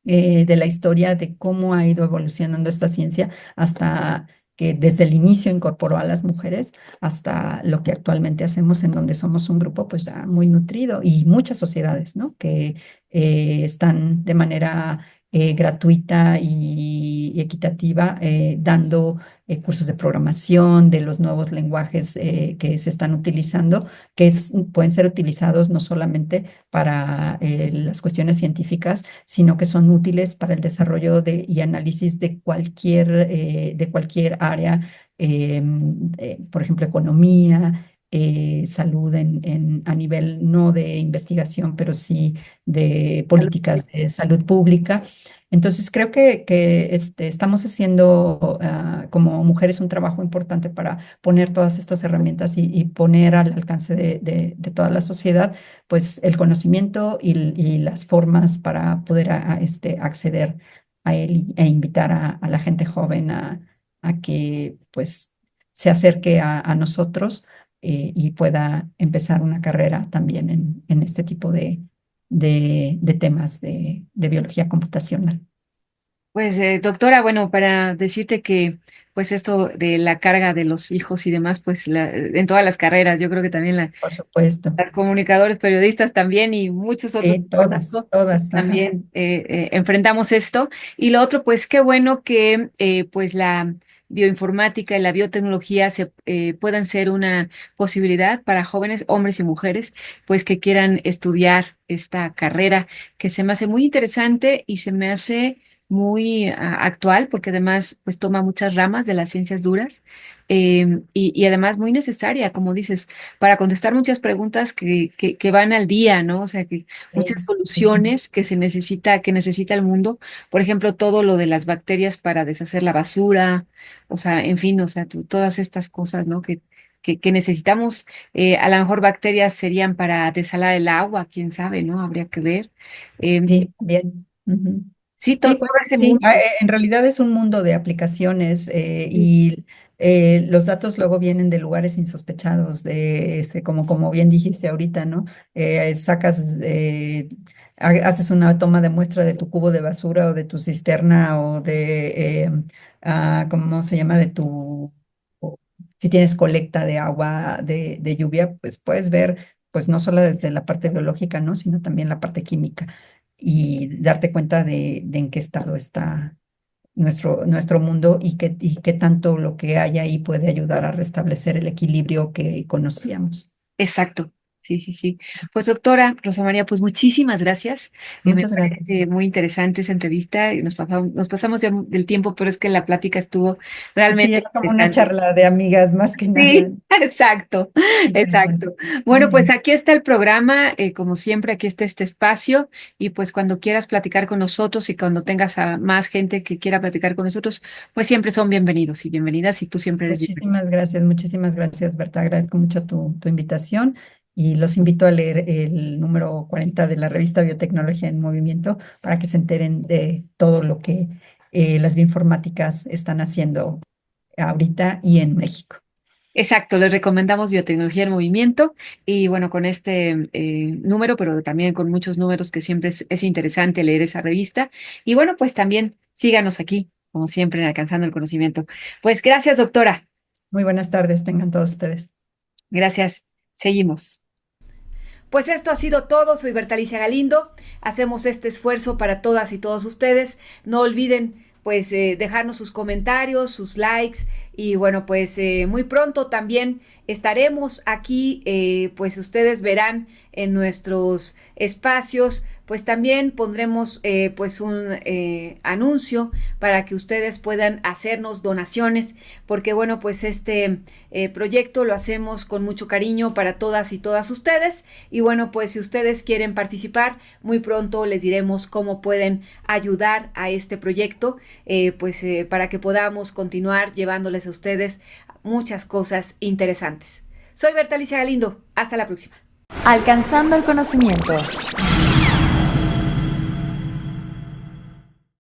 de la historia de cómo ha ido evolucionando esta ciencia hasta que desde el inicio incorporó a las mujeres hasta lo que actualmente hacemos, en donde somos un grupo pues ya muy nutrido y muchas sociedades, ¿no? Que están de manera gratuita y equitativa dando cursos de programación, de los nuevos lenguajes que se están utilizando, pueden ser utilizados no solamente para las cuestiones científicas, sino que son útiles para el desarrollo y análisis de cualquier área, por ejemplo, economía, salud a nivel no de investigación, pero sí de políticas de salud pública. Entonces, creo que estamos haciendo como mujeres un trabajo importante para poner todas estas herramientas y poner al alcance de toda la sociedad, pues el conocimiento y las formas para poder acceder a él e invitar a la gente joven a que pues se acerque a nosotros y pueda empezar una carrera también en este tipo de temas de biología computacional. Pues doctora, bueno, para decirte que pues esto de la carga de los hijos y demás, pues en todas las carreras, yo creo que también Por supuesto. las comunicadores, periodistas también y muchos otros Sí, que todas, conozco, todas. Ajá. también enfrentamos esto. Y lo otro, pues qué bueno que pues la bioinformática y la biotecnología puedan ser una posibilidad para jóvenes, hombres y mujeres, pues que quieran estudiar esta carrera, que se me hace muy interesante y se me hace muy actual, porque además pues toma muchas ramas de las ciencias duras y además muy necesaria, como dices, para contestar muchas preguntas que van al día, ¿no? O sea, que muchas Sí, sí, soluciones que necesita el mundo. Por ejemplo, todo lo de las bacterias para deshacer la basura, o sea, en fin, o sea, todas estas cosas, ¿no? Que necesitamos, a lo mejor bacterias serían para desalar el agua, quién sabe, ¿no? Habría que ver. Em, sí, bien. Ujú. sí, Sí, todo pues ese sí, mundo. en realidad es un mundo de aplicaciones y los datos luego vienen de lugares insospechados, como bien dijiste ahorita, ¿no? Haces una toma de muestra de tu cubo de basura o de tu cisterna o ¿cómo se llama? Si tienes colecta de agua de lluvia, pues puedes ver, pues no solo desde la parte biológica, ¿no? Sino también la parte química y darte cuenta de en qué estado está nuestro mundo y qué tanto lo que hay ahí puede ayudar a restablecer el equilibrio que conocíamos. Exacto. Sí, sí, sí. Pues doctora Rosa María, pues muchísimas gracias. Me Muchas gracias. parece muy interesante esa entrevista y nos pasamos ya del tiempo, pero es que la plática estuvo Sí, realmente era como una interesante. charla de amigas más que nada. Sí, exacto, Sí, pero bueno, exacto. muy Bueno, pues bien. aquí está el programa, como siempre, aquí está este espacio y pues cuando quieras platicar con nosotros y cuando tengas a más gente que quiera platicar con nosotros, pues siempre son bienvenidos y bienvenidas y tú siempre eres bienvenida. Muchísimas gracias, Berta. Agradezco mucho tu invitación y los invito a leer el número 40 de la revista Biotecnología en Movimiento para que se enteren de todo lo que las bioinformáticas están haciendo ahorita y en México. Exacto, les recomendamos Biotecnología en Movimiento y bueno, con este número, pero también con muchos números que siempre es interesante leer esa revista. Y bueno, pues también síganos aquí, como siempre, en Alcanzando el Conocimiento. Pues gracias, doctora. Muy buenas tardes, tengan todos ustedes. Gracias. Seguimos. Pues esto ha sido todo. Soy Bertalicia Galindo. Hacemos este esfuerzo para todas y todos ustedes. No olviden pues dejarnos sus comentarios, sus likes y bueno pues muy pronto también estaremos aquí pues ustedes verán en nuestros espacios pues también pondremos pues un anuncio para que ustedes puedan hacernos donaciones porque bueno pues este proyecto lo hacemos con mucho cariño para todas y todas ustedes y bueno pues si ustedes quieren participar muy pronto les diremos cómo pueden ayudar a este proyecto para que podamos continuar llevándoles a ustedes muchas cosas interesantes. Soy Berta Alicia Galindo. Hasta la próxima. Alcanzando el conocimiento.